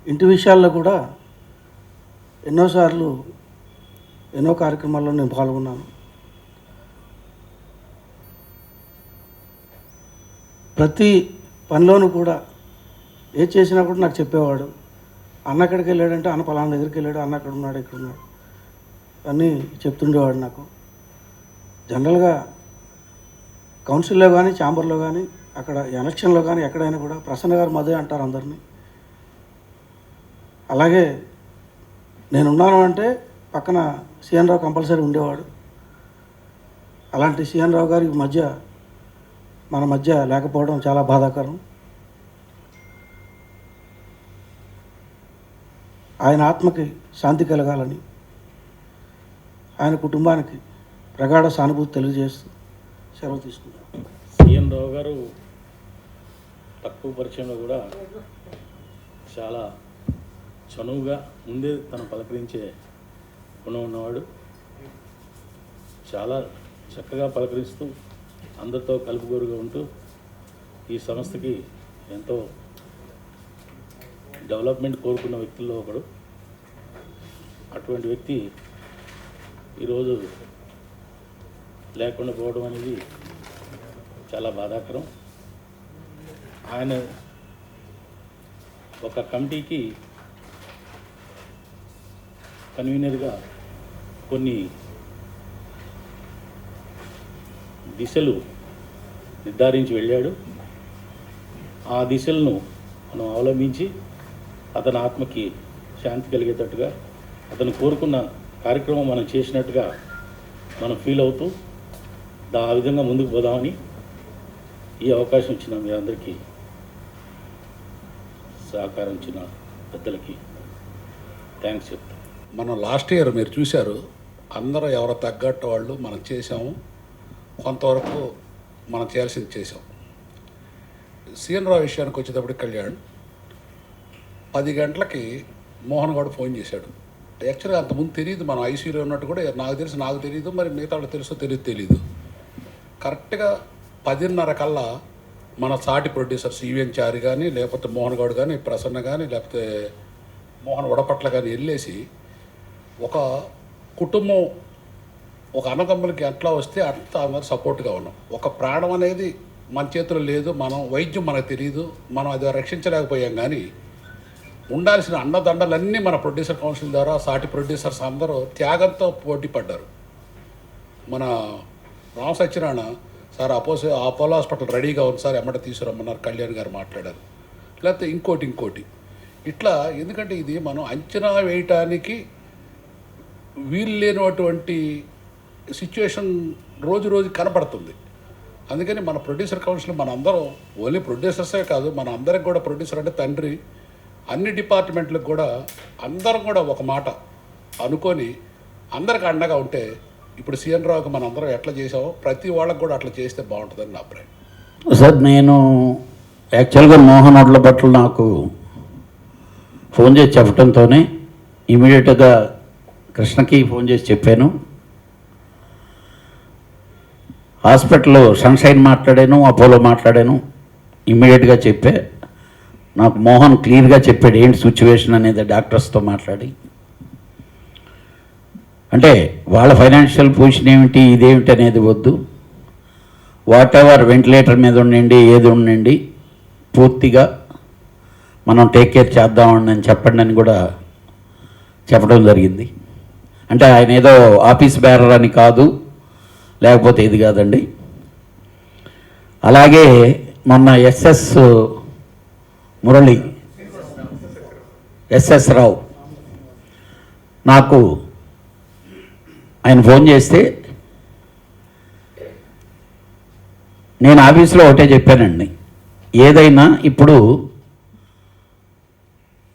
ఇంటి విషయాల్లో కూడా ఎన్నోసార్లు ఎన్నో కార్యక్రమాల్లో నేను పాల్గొన్నాను. ప్రతి పనిలోనూ కూడా ఏది చేసినా కూడా నాకు చెప్పేవాడు. అన్న ఎక్కడికి వెళ్ళాడంటే అన్న పలానా దగ్గరికి వెళ్ళాడు, అన్న అక్కడ ఉన్నాడు, ఇక్కడ ఉన్నాడు అన్నీ చెప్తుండేవాడు నాకు. జనరల్గా కౌన్సిల్లో కానీ ఛాంబర్లో కానీ అక్కడ ఎలక్షన్లో కానీ ఎక్కడైనా కూడా ప్రసన్న గారు మదే అంటారు అందరినీ. అలాగే నేనున్నాను అంటే పక్కన సిఎన్ రావు కంపల్సరీ ఉండేవాడు. అలాంటి సిఎన్ రావు గారి మన మధ్య లేకపోవడం చాలా బాధాకరం. ఆయన ఆత్మకి శాంతి కలగాలని, ఆయన కుటుంబానికి ప్రగాఢ సానుభూతి తెలియజేస్తూ సెలవు తీసుకుంటాను. సిఎన్ రావు గారు తక్కువ పరిచయంలో కూడా చాలా చనువుగా ముందే తను పలకరించే గుణం ఉన్నవాడు. చాలా చక్కగా పలకరిస్తూ అందరితో కలుపుగోరుగా ఉంటూ ఈ సంస్థకి ఎంతో డెవలప్మెంట్ కోరుకున్న వ్యక్తుల్లో ఒకడు. అటువంటి వ్యక్తి ఈరోజు లేకుండా పోవడం అనేది చాలా బాధాకరం. ఆయన ఒక కమిటీకి కన్వీనర్గా కొన్ని దిశలు నిర్ధారించి వెళ్ళాడు. ఆ దిశలను మనం అవలంబించి అతని ఆత్మకి శాంతి కలిగేటట్టుగా, అతను కోరుకున్న కార్యక్రమం మనం చేసినట్టుగా మనం ఫీల్ అవుతూ ఆ విధంగా ముందుకు పోదామని ఈ అవకాశం ఇచ్చిన మీ అందరికీ, సహకారం ఇచ్చిన పెద్దలకి థ్యాంక్స్ చెప్తాను. మనం లాస్ట్ ఇయర్ మీరు చూశారు, అందరూ ఎవరో తగ్గట్టు వాళ్ళు మనం చేసాము, కొంతవరకు మనం చేయాల్సింది చేసాం. సిఎన్ రావు విషయానికి వచ్చేటప్పటికి కళ్యాణ్ 10 గంటలకి మోహన్ గౌడ్ ఫోన్ చేశాడు. యాక్చువల్గా అంతకుముందు తెలియదు, మనం ఐసీయూలో ఉన్నట్టు కూడా నాకు తెలియదు, మరి మిగతా వాళ్ళు తెలుసో తెలీదు. కరెక్ట్గా 10:30 కల్లా మన సాటి ప్రొడ్యూసర్స్ ఈవెన్ చారి కానీ, లేకపోతే మోహన్ గౌడ్ కానీ, ప్రసన్న కానీ, లేకపోతే మోహన్ వడపట్ల కానీ వెళ్ళేసి ఒక కుటుంబం, ఒక అన్నదమ్ములకి ఎట్లా వస్తే అంతా అందరూ సపోర్ట్గా ఉన్నాం. ఒక ప్రాణం అనేది మన చేతిలో లేదు, మనం వైద్యం మనకు తెలియదు, మనం అది రక్షించలేకపోయాం. కానీ ఉండాల్సిన అండదండలన్నీ మన ప్రొడ్యూసర్ కౌన్సిల్ ద్వారా సాటి ప్రొడ్యూసర్స్ అందరూ త్యాగంతో పోటీ పడ్డారు. మన Rama Satyanarayana sir Apollo hospital రెడీగా ఉంది సార్, ఎమ్మట తీసుకురమ్మన్నారు, కళ్యాణ్ గారు మాట్లాడారు. లేకపోతే ఇంకోటి ఇట్లా. ఎందుకంటే ఇది మనం అంచనా వేయటానికి వీలు లేనటువంటి సిచ్యువేషన్ రోజు కనపడుతుంది. అందుకని మన ప్రొడ్యూసర్ కౌన్సిల్ మన అందరం, ఓన్లీ ప్రొడ్యూసర్సే కాదు, మన అందరికి కూడా ప్రొడ్యూసర్ అంటే తండ్రి, అన్ని డిపార్ట్మెంట్లకు కూడా అందరం కూడా ఒక మాట అనుకొని అందరికి అండగా ఉంటే, ఇప్పుడు సిఎన్ రావుకి మనం అందరం ఎట్లా చేసామో ప్రతి వాళ్ళకి కూడా అట్లా చేస్తే బాగుంటుందని నా అభిప్రాయం. సార్, నేను యాక్చువల్గా మోహన్ ఒడ్ల బట్టలు నాకు ఫోన్ చేసి చెప్పడంతోనే ఇమీడియట్గా కృష్ణకి ఫోన్ చేసి చెప్పాను. హాస్పిటల్లో సన్షైన్ మాట్లాడాను, అపోలో మాట్లాడాను, ఇమ్మీడియట్గా చెప్పే. నాకు మోహన్ క్లియర్గా చెప్పాడు ఏంటి సిచ్యువేషన్ అనేది డాక్టర్స్తో మాట్లాడి. అంటే వాళ్ళ ఫైనాన్షియల్ పొజిషన్ ఏమిటి, ఇదేమిటి అనేది వద్దు, వాట్ ఎవర్ వెంటిలేటర్ మీద ఉండండి, ఏది ఉండండి, పూర్తిగా మనం టేక్ కేర్ చేద్దామని అని చెప్పండి అని కూడా చెప్పడం జరిగింది. అంటే ఆయన ఏదో ఆఫీస్ బేరర్ అని కాదు, లేకపోతే ఇది కాదండి. అలాగే మొన్న ఎస్ఎస్ రావు నాకు ఆయన ఫోన్ చేస్తే నేను ఆఫీస్లో ఒకటే చెప్పానండి, ఏదైనా ఇప్పుడు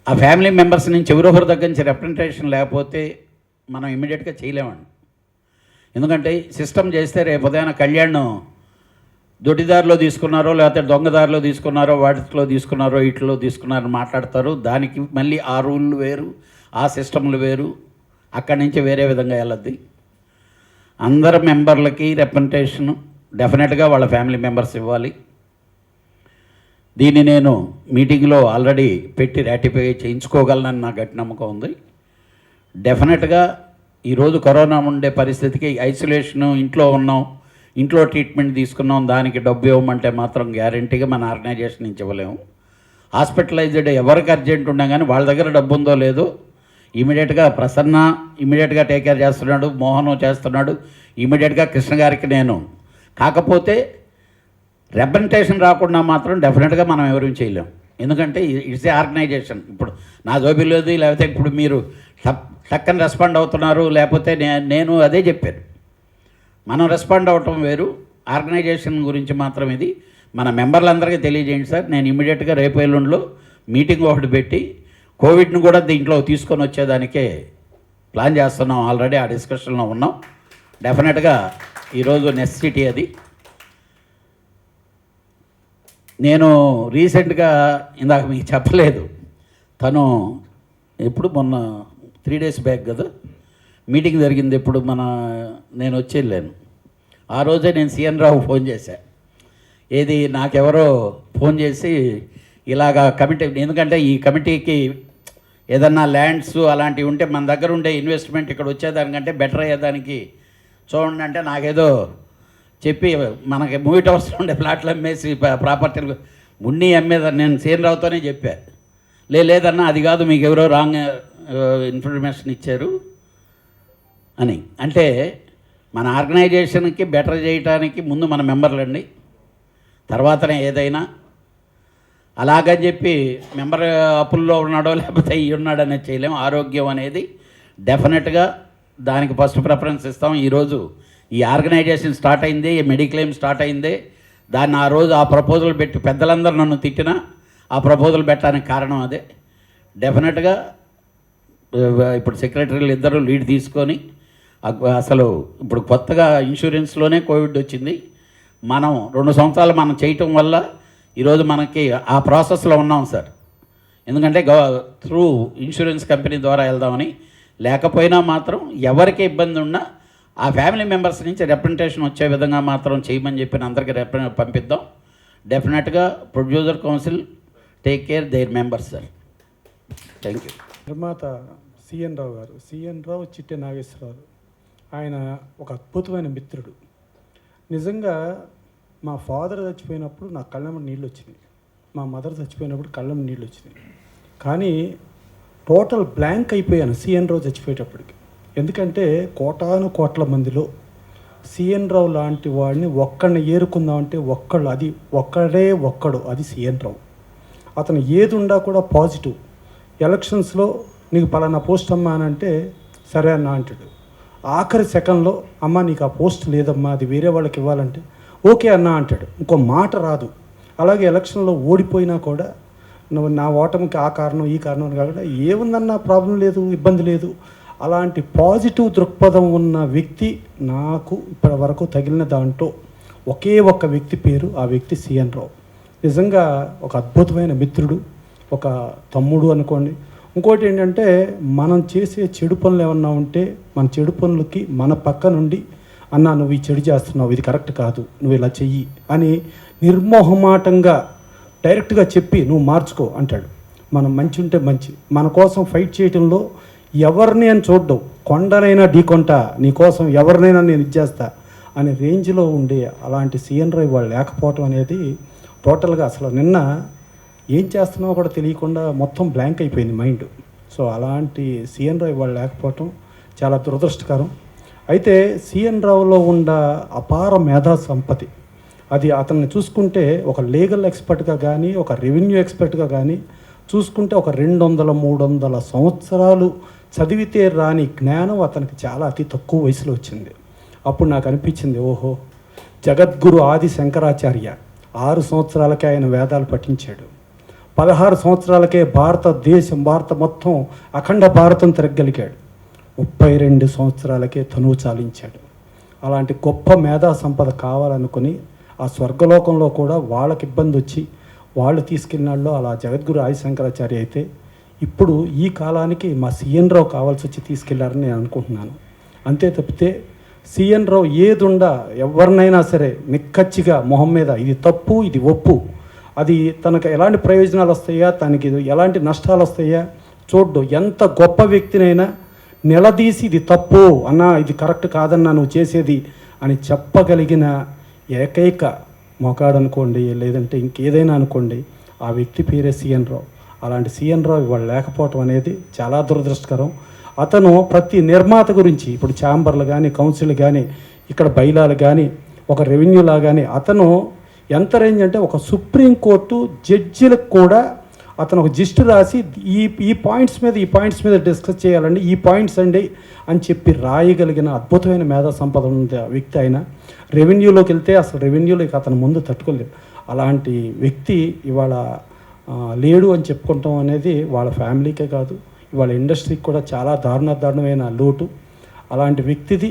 ఆ ఫ్యామిలీ మెంబర్స్ నుంచి ఎవరొకరి దగ్గర నుంచి రిప్రజెంటేషన్ లేకపోతే మనం ఇమ్మీడియట్గా చేయలేమండి. ఎందుకంటే సిస్టమ్ చేస్తే రేపు ఉదయాన కళ్యాణ్ దొడ్డిదారిలో తీసుకున్నారో లేకపోతే దొంగదారిలో తీసుకున్నారో వాటిలో తీసుకున్నారో వీటిలో తీసుకున్నారో మాట్లాడతారు. దానికి మళ్ళీ ఆ రూళ్ళు వేరు, ఆ సిస్టమ్లు వేరు, అక్కడి నుంచి వేరే విధంగా వెళ్ళద్ది. అందరు మెంబర్లకి రిప్రజెంటేషన్ డెఫినెట్గా వాళ్ళ ఫ్యామిలీ మెంబర్స్ ఇవ్వాలి. దీన్ని నేను మీటింగ్లో ఆల్రెడీ పెట్టి రాటిఫై చేయించుకోగలనని నా గట్టి నమ్మకం ఉంది. డెఫినెట్గా ఈరోజు కరోనా ఉండే పరిస్థితికి ఐసోలేషను, ఇంట్లో ఉన్నాం, ఇంట్లో ట్రీట్మెంట్ తీసుకున్నాం, దానికి డబ్బు ఇవ్వమంటే మాత్రం గ్యారంటీగా మన ఆర్గనైజేషన్ నుంచి ఇవ్వలేము. హాస్పిటలైజ్డ్ ఎవరికి అర్జెంట్ ఉన్నా కానీ వాళ్ళ దగ్గర డబ్బు ఉందో లేదో ఇమీడియట్గా ప్రసన్న ఇమీడియట్గా టేక్ కేర్ చేస్తున్నాడు, మోహన్ చేస్తున్నాడు, ఇమీడియట్గా కృష్ణ గారికి నేను. కాకపోతే రెప్రజెంటేషన్ రాకుండా మాత్రం డెఫినెట్గా మనం ఎవరూ చేయలేం. ఎందుకంటే ఇట్స్ ఏ ఆర్గనైజేషన్. ఇప్పుడు నా జోబిలోది లేకపోతే ఇప్పుడు మీరు టక్కన రెస్పాండ్ అవుతున్నారు, లేకపోతే నేను అదే చెప్పాను. మనం రెస్పాండ్ అవ్వటం వేరు, ఆర్గనైజేషన్ గురించి మాత్రం ఇది మన మెంబర్లందరికీ తెలియజేయండి సార్. నేను ఇమీడియట్గా రేపు ఎల్లుండిలో మీటింగ్ ఒకటి పెట్టి కోవిడ్ను కూడా దీంట్లో తీసుకొని వచ్చేదానికే ప్లాన్ చేస్తున్నాం. ఆల్రెడీ ఆ డిస్కషన్లో ఉన్నాం. డెఫినెట్గా ఈరోజు నెసెసిటీ అది. నేను రీసెంట్గా ఇందాక మీకు చెప్పలేదు, తను ఎప్పుడు మొన్న 3 days బ్యాక్ కదా మీటింగ్ జరిగింది. ఎప్పుడు నేను వచ్చి వెళ్ళాను. ఆ రోజే నేను సిఎన్ రావు ఫోన్ చేశాను. ఏది నాకెవరో ఫోన్ చేసి ఇలాగా కమిటీ, ఎందుకంటే ఈ కమిటీకి ఏదన్నా ల్యాండ్స్ అలాంటివి ఉంటే మన దగ్గర ఉండే ఇన్వెస్ట్మెంట్ ఇక్కడ వచ్చేదానికంటే బెటర్ అయ్యేదానికి చూడండి అంటే నాకేదో చెప్పి మనకి మూవీ టవర్స్లో ఉండే ప్లాట్లు అమ్మేసి ప్రాపర్టీలు మున్ని అమ్మేదని నేను సిఎన్ రావుతోనే చెప్పా. లేదన్నా అది కాదు, మీకు ఎవరో రాంగ్ ఇన్ఫర్మేషన్ ఇచ్చారు అని. అంటే మన ఆర్గనైజేషన్కి బెటర్ చేయడానికి ముందు మన మెంబర్లండి, తర్వాతనే ఏదైనా. అలాగని చెప్పి మెంబర్ అప్పుల్లో ఉన్నాడో లేకపోతే ఇవి ఉన్నాడో అనేది చేయలేము. ఆరోగ్యం అనేది డెఫినెట్గా దానికి ఫస్ట్ ప్రిఫరెన్స్ ఇస్తాం. ఈరోజు ఈ ఆర్గనైజేషన్ స్టార్ట్ అయింది, ఈ మెడిక్లెయిమ్ స్టార్ట్ అయింది. దాన్ని ఆ రోజు ఆ ప్రపోజల్ పెట్టి పెద్దలందరూ నన్ను తిట్టినా ఆ ప్రపోజల్ పెట్టడానికి కారణం అదే. డెఫినెట్గా ఇప్పుడు సెక్రటరీలు ఇద్దరు లీడ్ తీసుకొని అసలు ఇప్పుడు కొత్తగా ఇన్సూరెన్స్లోనే కోవిడ్ వచ్చింది. మనం 2 సంవత్సరాలు మనం చేయటం వల్ల ఈరోజు మనకి ఆ ప్రాసెస్లో ఉన్నాం సార్. ఎందుకంటే త్రూ ఇన్సూరెన్స్ కంపెనీ ద్వారా వెళ్దామని. లేకపోయినా మాత్రం ఎవరికి ఇబ్బంది ఉన్నా ఆ ఫ్యామిలీ మెంబర్స్ నుంచి రిప్రజెంటేషన్ వచ్చే విధంగా మాత్రం చేయమని చెప్పిన అందరికీ పంపిద్దాం. డెఫినెట్గా producer council take care their members sir. Thank you. నిర్మాత సిఎన్ రావు గారు, సిఎన్ రావు చిట్టె నాగేశ్వరరావు, ఆయన ఒక అద్భుతమైన మిత్రుడు. నిజంగా మా ఫాదర్ చచ్చిపోయినప్పుడు నా కళ్ళమ్మ నీళ్ళు వచ్చినాయి, మా మదర్ చచ్చిపోయినప్పుడు కళ్ళమ్మ నీళ్ళు వచ్చినాయి. కానీ టోటల్ బ్లాంక్ అయిపోయాను సిఎన్ రావు చచ్చిపోయేటప్పటికి. ఎందుకంటే కోటాను కోట్ల మందిలో సిఎన్ రావు లాంటి వాడిని ఒక్కడిని ఏరుకుందామంటే ఒక్కడు అది సిఎన్ రావు. అతను ఏది ఉండా కూడా పాజిటివ్. ఎలక్షన్స్లో నీకు పలానా పోస్ట్ అమ్మా అని అంటే సరే అన్న అంటాడు. ఆఖరి సెకండ్లో అమ్మ నీకు ఆ పోస్ట్ లేదమ్మా, అది వేరే వాళ్ళకి ఇవ్వాలంటే ఓకే అన్న అంటాడు. ఇంకో మాట రాదు. అలాగే ఎలక్షన్లో ఓడిపోయినా కూడా నువ్వు నా ఓటమికి ఆ కారణం ఈ కారణం అని కాకుండా ఏముందన్న ప్రాబ్లం లేదు, ఇబ్బంది లేదు. అలాంటి పాజిటివ్ దృక్పథం ఉన్న వ్యక్తి నాకు ఇప్పటి వరకు తగిలిన దాంట్లో ఒకే ఒక్క వ్యక్తి పేరు, ఆ వ్యక్తి సిఎన్ రావు. నిజంగా ఒక అద్భుతమైన మిత్రుడు, ఒక తమ్ముడు అనుకోండి. ఇంకోటి ఏంటంటే మనం చేసే చెడు పనులు ఏమన్నా ఉంటే మన చెడు పనులకి మన పక్క నుండి అన్న నువ్వు ఈ చెడు చేస్తున్నావు, ఇది కరెక్ట్ కాదు, నువ్వు ఇలా చెయ్యి అని నిర్మోహమాటంగా డైరెక్ట్గా చెప్పి నువ్వు మార్చుకో అంటాడు. మనం మంచి ఉంటే మంచి, మన కోసం ఫైట్ చేయడంలో ఎవరిని అని చూడ్డం, కొండనైనా ఢీకొంటా నీకోసం ఎవరినైనా నేను ఇచ్చేస్తా అనే రేంజ్లో ఉండే అలాంటి సిఎన్ రావు వాళ్ళు లేకపోవటం అనేది టోటల్గా అసలు నిన్న ఏం చేస్తున్నావో కూడా తెలియకుండా మొత్తం బ్లాంక్ అయిపోయింది మైండ్. సో అలాంటి సిఎన్ రావు వాళ్ళు లేకపోవటం చాలా దురదృష్టకరం. అయితే సిఎన్ రావులో ఉన్న అపార మేధా సంపత్తి, అది అతన్ని చూసుకుంటే ఒక లీగల్ ఎక్స్పర్ట్గా కానీ ఒక రెవెన్యూ ఎక్స్పర్ట్గా కానీ చూసుకుంటే ఒక 200-300 సంవత్సరాలు చదివితే రాని జ్ఞానం అతనికి చాలా అతి తక్కువ వయసులో వచ్చింది. అప్పుడు నాకు అనిపించింది, ఓహో జగద్గురు ఆది శంకరాచార్య 6 సంవత్సరాలకే ఆయన వేదాలు పఠించాడు. 16 సంవత్సరాలకే భారత మొత్తం అఖండ భారతం తిరగలిగాడు. 32 సంవత్సరాలకే తనువు చాలించాడు. అలాంటి గొప్ప మేధా సంపద కావాలనుకుని ఆ స్వర్గలోకంలో కూడా వాళ్ళకి ఇబ్బంది వచ్చి వాళ్ళు తీసుకెళ్ళినాళ్ళు అలా జగద్గురు ఆది శంకరాచార్య అయితే ఇప్పుడు ఈ కాలానికి మా సిఎన్ రావు కావాల్సి వచ్చి తీసుకెళ్లారని నేను అనుకుంటున్నాను. అంతే తప్పితే సిఎన్ రావు ఏదుండా ఎవరినైనా సరే నిక్కచ్చిగా మొహం మీద ఇది తప్పు ఇది ఒప్పు, అది తనకు ఎలాంటి ప్రయోజనాలు వస్తాయా, తనకి ఎలాంటి నష్టాలు వస్తాయా చూడ్డు. ఎంత గొప్ప వ్యక్తినైనా నిలదీసి ఇది తప్పు అన్నా, ఇది కరెక్ట్ కాదన్నా నువ్వు చేసేది అని చెప్పగలిగిన ఏకైక మొకాడు అనుకోండి, లేదంటే ఇంకేదైనా అనుకోండి, ఆ వ్యక్తి పేరే సిఎన్ రావు. అలాంటి సిఎన్ రావు ఇవాళ లేకపోవటం అనేది చాలా దురదృష్టకరం. అతను ప్రతి నిర్మాత గురించి, ఇప్పుడు ఛాంబర్లు కానీ, కౌన్సిల్ కానీ, ఇక్కడ బైలాలు కానీ, ఒక రెవెన్యూలా కానీ, అతను ఎంత రేంజ్ అంటే ఒక సుప్రీంకోర్టు జడ్జిలకు కూడా అతను ఒక జిస్ట్ రాసి ఈ పాయింట్స్ మీద డిస్కస్ చేయాలండి, ఈ పాయింట్స్ అండి అని చెప్పి రాయగలిగిన అద్భుతమైన మేధా సంపద ఉంది ఆ వ్యక్తి. ఆయన రెవెన్యూలోకి వెళ్తే అసలు రెవెన్యూలోకి అతను ముందు తట్టుకోలేదు. అలాంటి వ్యక్తి ఇవాళ లేడు అని చెప్పుకుంటాం అనేది వాళ్ళ ఫ్యామిలీకే కాదు, ఇవాళ ఇండస్ట్రీకి కూడా చాలా దారుణమైన లోటు. అలాంటి వ్యక్తిది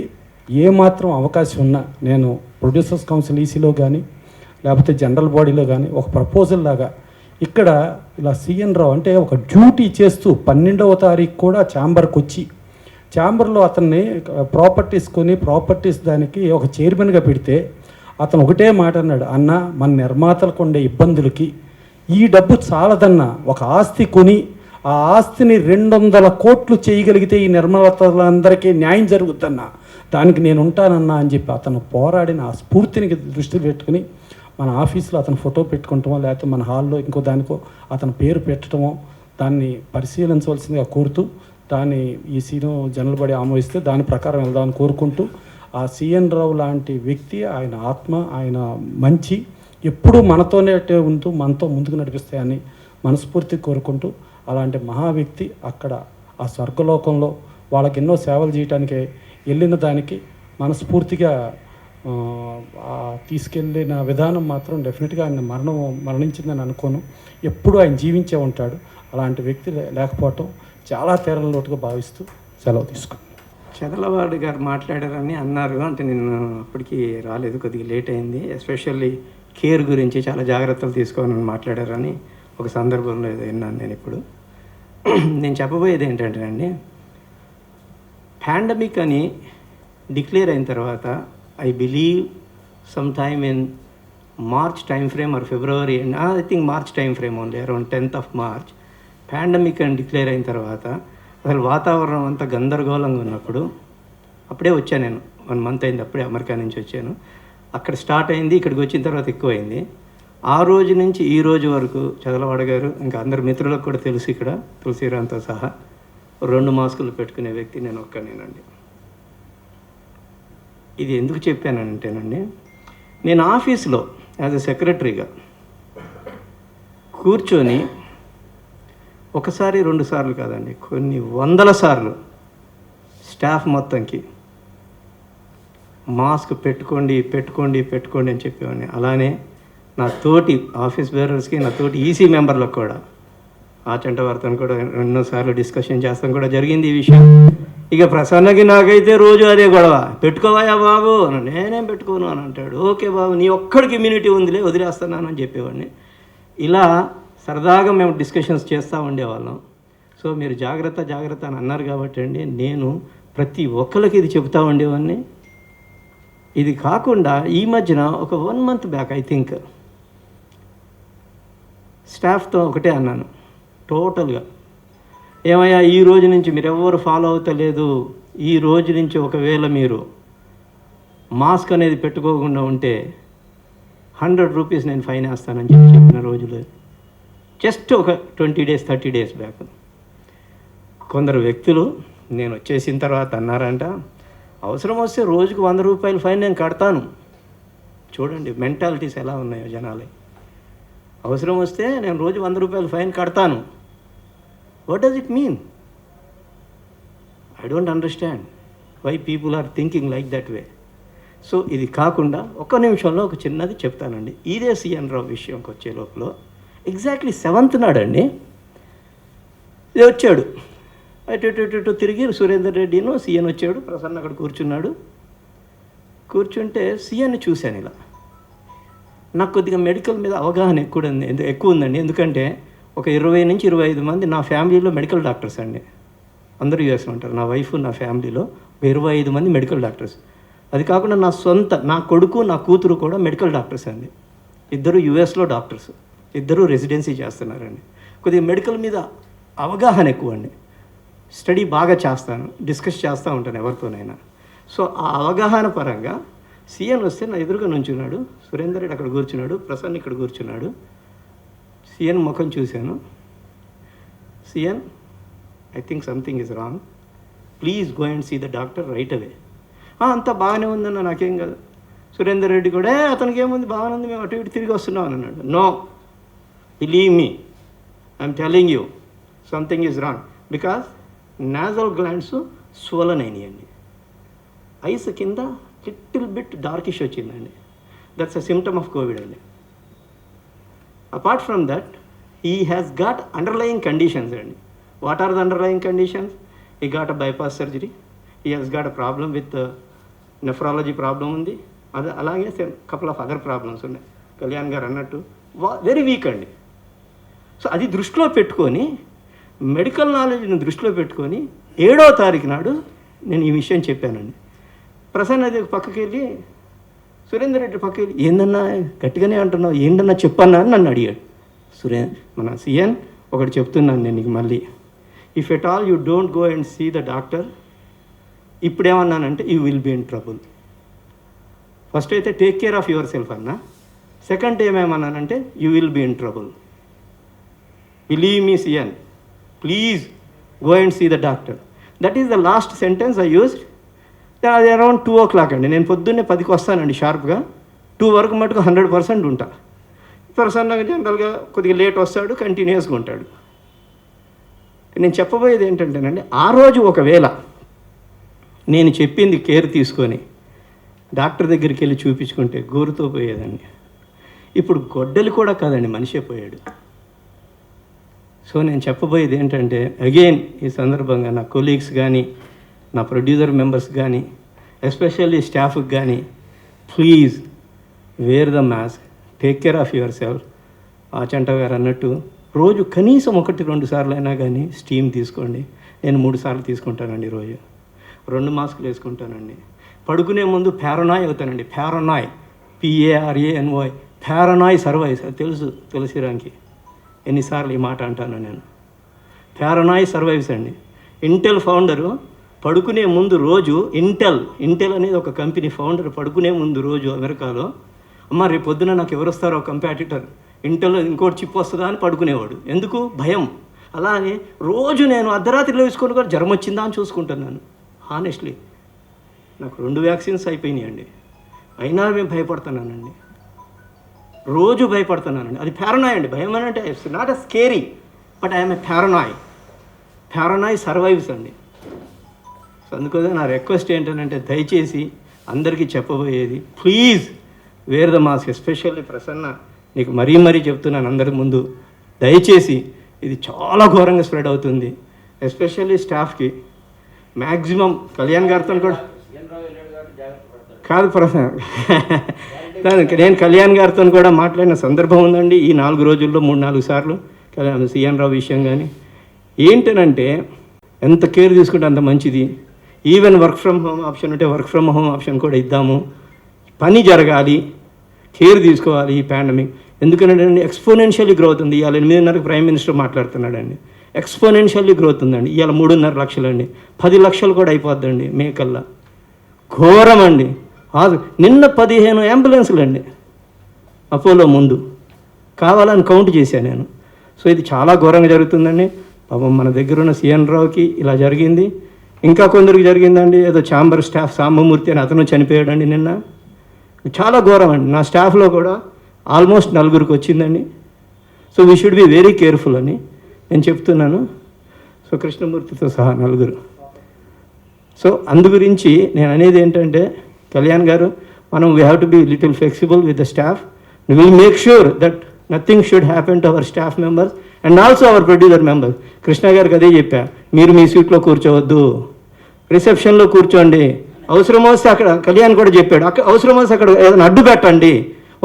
ఏమాత్రం అవకాశం ఉన్నా నేను ప్రొడ్యూసర్స్ కౌన్సిల్ ఈసీలో కానీ, లేకపోతే జనరల్ బాడీలో కానీ ఒక ప్రపోజల్ లాగా ఇక్కడ ఇలా సిఎన్ రావు అంటే ఒక డ్యూటీ చేస్తూ 12వ తారీఖు కూడా ఛాంబర్కి వచ్చి, ఛాంబర్లో అతన్ని ప్రాపర్టీస్ దానికి ఒక చైర్మన్గా పెడితే అతను ఒకటే మాట అన్నాడు, అన్న మన నిర్మాతలకు ఉండే ఇబ్బందులకి ఈ డబ్బు చాలదన్న, ఒక ఆస్తి కొని ఆ ఆస్తిని 200 కోట్లు చేయగలిగితే ఈ నిర్మాతలందరికీ న్యాయం జరుగుద్దన్న, దానికి నేను ఉంటానన్నా అని చెప్పి అతను పోరాడిన ఆ స్ఫూర్తిని దృష్టిలో పెట్టుకుని మన ఆఫీస్లో అతను ఫోటో పెట్టుకుంటామో, లేకపోతే మన హాల్లో ఇంకో దానికో అతని పేరు పెట్టడమో దాన్ని పరిశీలించవలసిందిగా కోరుతూ, దాన్ని ఈ సీను జనరల్ బాడీ ఆమోదిస్తే దాని ప్రకారం వెళ్దామని కోరుకుంటూ, ఆ సిఎన్ రావు లాంటి వ్యక్తి, ఆయన ఆత్మ, ఆయన మంచి ఎప్పుడూ మనతోనే ఉంటూ మనతో ముందుకు నడిపిస్తాయని మనస్ఫూర్తి కోరుకుంటూ, అలాంటి మహా వ్యక్తి అక్కడ ఆ స్వర్గలోకంలో వాళ్ళకి ఎన్నో సేవలు చేయడానికి వెళ్ళిన దానికి మనస్ఫూర్తిగా తీసుకెళ్ళిన విధానం మాత్రం డెఫినెట్గా ఆయన మరణించిందని అనుకోను. ఎప్పుడూ ఆయన జీవించే ఉంటాడు. అలాంటి వ్యక్తి లేకపోవటం చాలా తీరల లోటుగా భావిస్తూ సెలవు తీసుకున్నాను. చదలవాడు గారు మాట్లాడారని అన్నారు, అంటే నేను అప్పటికి రాలేదు, కొద్దిగా లేట్ అయింది. ఎస్పెషల్లీ కేర్ గురించి చాలా జాగ్రత్తలు తీసుకోవాలని మాట్లాడారని ఒక సందర్భంలో ఏదో విన్నాను నేను. ఇప్పుడు నేను చెప్పబోయేది ఏంటంటే అండి, పాండమిక్ అని డిక్లేర్ అయిన తర్వాత I believe some time in March time frame are February, I think March time frame only, around 10th of March pandemic అని డిక్లేర్ అయిన తర్వాత అసలు వాతావరణం అంతా గందరగోళంగా ఉన్నప్పుడు అప్పుడే వచ్చాను నేను, 1 month అయింది, అప్పుడే అమెరికా నుంచి వచ్చాను. అక్కడ స్టార్ట్ అయింది, ఇక్కడికి వచ్చిన తర్వాత ఎక్కువైంది. ఆ రోజు నుంచి ఈ రోజు వరకు చదలవాడ గారు, ఇంకా అందరు మిత్రులకు కూడా తెలుసు, ఇక్కడ తులసిరాంతో సహా 2 మాస్కులు పెట్టుకునే వ్యక్తి నేను ఒక్కనేనండి. ఇది ఎందుకు చెప్పానంటేనండి, నేను ఆఫీస్లో యాజ్ ఎ సెక్రటరీగా కూర్చొని ఒకసారి 2 సార్లు కాదండి, కొన్ని 100 సార్లు స్టాఫ్ మొత్తంకి మాస్క్ పెట్టుకోండి అని చెప్పేవాడిని. అలానే నా తోటి ఆఫీస్ బేరర్స్కి, నా తోటి ఈసీ మెంబర్లకు కూడా, ఆచంట వార్తను కూడా 2 సార్లు డిస్కషన్ చేస్తాం కూడా జరిగింది ఈ విషయం. ఇక ప్రసన్నకి నాకైతే రోజు అదే గొడవ, పెట్టుకోవాయా బాబు, నేనేం పెట్టుకోను అని అంటాడు. ఓకే బాబు, నీ ఒక్కడికి ఇమ్యూనిటీ ఉందిలే, వదిలేస్తున్నాను అని చెప్పేవాడిని. ఇలా సరదాగా మేము డిస్కషన్స్ చేస్తూ ఉండేవాళ్ళం. సో మీరు జాగ్రత్త అని అన్నారు కాబట్టి అండి, నేను ప్రతి ఒక్కరికి ఇది చెబుతూ ఉండేవాడిని. ఇది కాకుండా ఈ మధ్యన ఒక 1 month బ్యాక్ ఐ థింక్ స్టాఫ్తో ఒకటే అన్నాను టోటల్గా, ఏమయ్యా ఈ రోజు నుంచి మీరు ఎవరు ఫాలో అవుతలేదు, ఈ రోజు నుంచి ఒకవేళ మీరు మాస్క్ అనేది పెట్టుకోకుండా ఉంటే 100 రూపీస్ నేను ఫైన్ వేస్తానని చెప్పిన రోజులు జస్ట్ ఒక 20 days 30 days బ్యాక్. కొందరు వ్యక్తులు నేను వచ్చేసిన తర్వాత అన్నారంట, అవసరం వస్తే రోజుకు 100 రూపాయలు ఫైన్ నేను కడతాను. చూడండి మెంటాలిటీస్ ఎలా ఉన్నాయో జనాలు. అవసరం వస్తే నేను రోజు 100 రూపాయలు ఫైన్ కడతాను. What does it mean? I don't understand why people are thinking like that way. So ఇది కాకుండా ఒక్క నిమిషంలో ఒక చిన్నది చెప్తానండి. ఇదే సిఎన్ రావు విషయంకి వచ్చే లోపల ఎగ్జాక్ట్లీ 7th నాడండి ఇది వచ్చాడు, అటు తిరిగి సురేందర్ రెడ్డిను సీఎన్ వచ్చాడు, ప్రసన్న అక్కడ కూర్చున్నాడు. కూర్చుంటే సీఎన్ని చూశాను. ఇలా నాకు కొద్దిగా మెడికల్ మీద అవగాహన ఎక్కువ ఉందండి. ఎందుకంటే ఒక 20 నుంచి 25 మంది నా ఫ్యామిలీలో మెడికల్ డాక్టర్స్ అండి. అందరూ యూఎస్లో ఉంటారు. నా వైఫ్, నా ఫ్యామిలీలో 25 మంది మెడికల్ డాక్టర్స్. అది కాకుండా నా కొడుకు, నా కూతురు కూడా మెడికల్ డాక్టర్స్ అండి. 2 యూఎస్లో డాక్టర్స్, 2 రెసిడెన్సీ చేస్తున్నారండి. కొద్దిగా మెడికల్ మీద అవగాహన ఎక్కువ అండి. స్టడీ బాగా చేస్తాను, డిస్కస్ చేస్తూ ఉంటాను ఎవరితోనైనా. సో ఆ అవగాహన పరంగా సీఎన్ వస్తే నా ఎదురుగా నుంచున్నాడు, సురేందర్ రెడ్డి అక్కడ కూర్చున్నాడు, ప్రసన్న ఇక్కడ కూర్చున్నాడు. సీఎన్ ముఖం చూశాను. CN, I think something is wrong, please go and see the doctor right away. అంతా బాగానే ఉందన్న, నాకేం కాదు. సురేందర్ రెడ్డి కూడా అతనికి ఏముంది, బాగానే ఉంది, మేము అటు ఇటు తిరిగి వస్తున్నాం అని అన్నాడు. No, believe me, I'm telling you something is wrong. Because nasal glands swollen అయినాయండి, ఐస్ కింద లిటిల్ బిట్ డార్కిష్ వచ్చిందండి. That's a symptom of Covid అండి. Apart from that he has got underlying conditions అండి. What are the underlying conditions? He got a bypass surgery, he has got a problem with nephrology problem ఉంది, అది అలాగే couple of other problems ఉన్నాయి. కళ్యాణ్ గారు అన్నట్టు very weak అండి. So అది దృష్టిలో పెట్టుకొని, మెడికల్ నాలెడ్జ్ని దృష్టిలో పెట్టుకొని 7వ తారీఖు నాడు నేను ఈ విషయం చెప్పానండి. ప్రసన్న అది పక్కకి వెళ్ళి, సురేందర్ రెడ్డి పక్కకి వెళ్ళి, ఏందన్నా గట్టిగానే అంటున్నావు, ఏంటన్నా చెప్పన్నా అని నన్ను అడిగాడు. మన సీఎన్ ఒకటి చెప్తున్నాను నేను నీకు మళ్ళీ, if at all you don't go and see the doctor, ఇప్పుడేమన్నానంటే you will be in trouble. First అయితే take care of yourself అన్నా, సెకండ్ ఏమేమన్నానంటే you will be in trouble. Believe me CN, please go and see the doctor. That is the last sentence I used. అది around 2 o'clock అండి. నేను పొద్దున్నే 10కి వస్తానండి షార్ప్గా. 2 వరకు మటుకు 100% ఉంటా. ప్రసన్నగా జనరల్గా కొద్దిగా లేట్ వస్తాడు, కంటిన్యూస్గా ఉంటాడు. నేను చెప్పబోయేది ఏంటంటేనండి, ఆ రోజు ఒకవేళ నేను చెప్పింది కేర్ తీసుకొని డాక్టర్ దగ్గరికి వెళ్ళి చూపించుకుంటే గోరుతో పోయేదండి. ఇప్పుడు గొడ్డలి కూడా కాదండి, మనిషే పోయాడు. సో నేను చెప్పబోయేది ఏంటంటే, అగైన్ ఈ సందర్భంగా నా కొలీగ్స్ కానీ, నా ప్రొడ్యూసర్ మెంబర్స్ కానీ, ఎస్పెషల్లీ స్టాఫ్కి కానీ, please wear the mask, take care of your self. Achanta గారు అన్నట్టు రోజు కనీసం 1-2 సార్లు అయినా కానీ స్టీమ్ తీసుకోండి. నేను 3 సార్లు తీసుకుంటానండి రోజు. 2 మాస్కులు వేసుకుంటానండి. పడుకునే ముందు పారనాయ్ అవుతానండి. పారనాయ్, PARANOY, పారనాయ్ సర్వైవ్స్. అది తెలుసు తులసిరాంకి, ఎన్నిసార్లు ఈ మాట అంటాను నేను. పారనాయ్ సర్వైవ్స్ అండి. ఇంటెల్ ఫౌండరు పడుకునే ముందు రోజు, ఇంటెల్ అనేది ఒక కంపెనీ ఫౌండర్ పడుకునే ముందు రోజు అమెరికాలో, అమ్మ రేపు పొద్దున నాకు ఎవరు వస్తారో కంపాటిటర్, ఇంటెల్ ఇంకోటి చిప్ వస్తుందా అని పడుకునేవాడు. ఎందుకు? భయం. అలానే రోజు నేను అర్ధరాత్రిలో వేసుకొని కూడా జ్వరం వచ్చిందా అని చూసుకుంటున్నాను. హానెస్ట్లీ నాకు 2 వ్యాక్సిన్స్ అయిపోయినాయండి, అయినా మేము భయపడుతున్నానండి, రోజు భయపడుతున్నానండి. అది పారనాయ్ అండి. భయం అని అంటే it's not a scary, but I'm a paranoid survives అండి. సో అందుకోసం నా రిక్వెస్ట్ ఏంటంటే, దయచేసి అందరికీ చెప్పబోయేది, please wear the mask. Especially Prasanna, నీకు మరీ చెప్తున్నాను అందరి ముందు, దయచేసి ఇది చాలా ఘోరంగా స్ప్రెడ్ అవుతుంది. ఎస్పెషల్లీ స్టాఫ్కి మ్యాక్సిమం. కళ్యాణ్ గారితో కూడా కాదు ప్రసన్న, నేను కళ్యాణ్ గారితో కూడా మాట్లాడిన సందర్భం ఉందండి ఈ 4 రోజుల్లో 3-4 సార్లు. సీఎన్ రావు విషయం కానీ ఏంటనంటే, ఎంత కేర్ తీసుకుంటే అంత మంచిది. Even work from home option ఉంటే వర్క్ ఫ్రమ్ హోమ్ ఆప్షన్ కూడా ఇద్దాము. పని జరగాలి, కేర్ తీసుకోవాలి ఈ పాండమిక్. ఎందుకంటే ఎక్స్పోనెన్షియల్లీ గ్రోత్ ఉంది. ఇవాళ 8:30కి ప్రైమ్ మినిస్టర్ మాట్లాడుతున్నాడండి. ఎక్స్పోనెన్షియల్లీ గ్రోత్ ఉందండి. ఇవాళ 3.5 లక్షలండి, 10 లక్షలు కూడా అయిపోద్దండి మే కల్లా. ఘోరం అండి. నిన్న 15 అంబులెన్సులు అండి అపోలో ముందు, కావాలని కౌంట్ చేశాను నేను. సో ఇది చాలా ఘోరంగా జరుగుతుందండి. పాపం మన దగ్గర ఉన్న సీఎన్ రావుకి ఇలా జరిగింది, ఇంకా కొందరికి జరిగిందండి. ఏదో ఛాంబర్ స్టాఫ్ సాంబమూర్తి అని అతను చనిపోయాడండి నిన్న. చాలా ఘోరం అండి. నా స్టాఫ్లో కూడా ఆల్మోస్ట్ 4గురికి వచ్చిందండి. So we should be very careful అని నేను చెప్తున్నాను. సో కృష్ణమూర్తితో సహా 4. సో అందు గురించి నేను అనేది ఏంటంటే, కళ్యాణ్ గారు, మనం we have to be little flexible with the staff. Will make sure that nothing should happen to our staff members and also our producer members. Krishna గారికి అదే చెప్పా, మీరు మీ సీట్లో కూర్చోవద్దు, రిసెప్షన్లో కూర్చోండి. అవసరం వస్తే అక్కడ, కళ్యాణ్ కూడా చెప్పాడు, అవసరం వస్తే అక్కడ ఏదైనా అడ్డు పెట్టండి,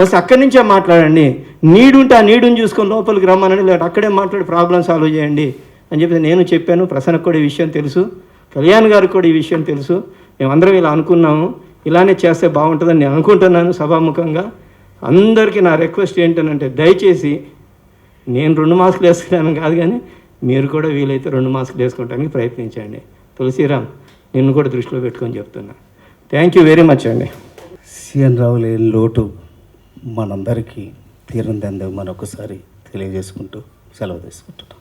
వస్తే అక్కడి నుంచే మాట్లాడండి. నీడుంటే ఆ నీడుని చూసుకొని లోపలికి రమ్మనండి, లేకపోతే అక్కడే మాట్లాడి ప్రాబ్లం సాల్వ్ చేయండి అని చెప్పి నేను చెప్పాను. ప్రసన్నకు కూడా ఈ విషయం తెలుసు, కళ్యాణ్ గారికి కూడా ఈ విషయం తెలుసు. మేమందరం ఇలా అనుకున్నాము, ఇలానే చేస్తే బాగుంటుందని నేను అనుకుంటున్నాను. సభాముఖంగా అందరికీ నా రిక్వెస్ట్ ఏంటంటే, దయచేసి నేను 2 మాస్కులు వేసుకున్నాను కాదు, కానీ మీరు కూడా వీలైతే 2 మాస్కులు వేసుకోవడానికి ప్రయత్నించండి. తులసిరామ్, నిన్ను కూడా దృష్టిలో పెట్టుకొని చెప్తున్నా. థ్యాంక్ యూ వెరీ మచ్ అండి. సిఎన్ రావు లేని లోటు మనందరికీ తీరందని మరొకసారి తెలియజేసుకుంటూ సెలవు తీసుకుంటున్నాం.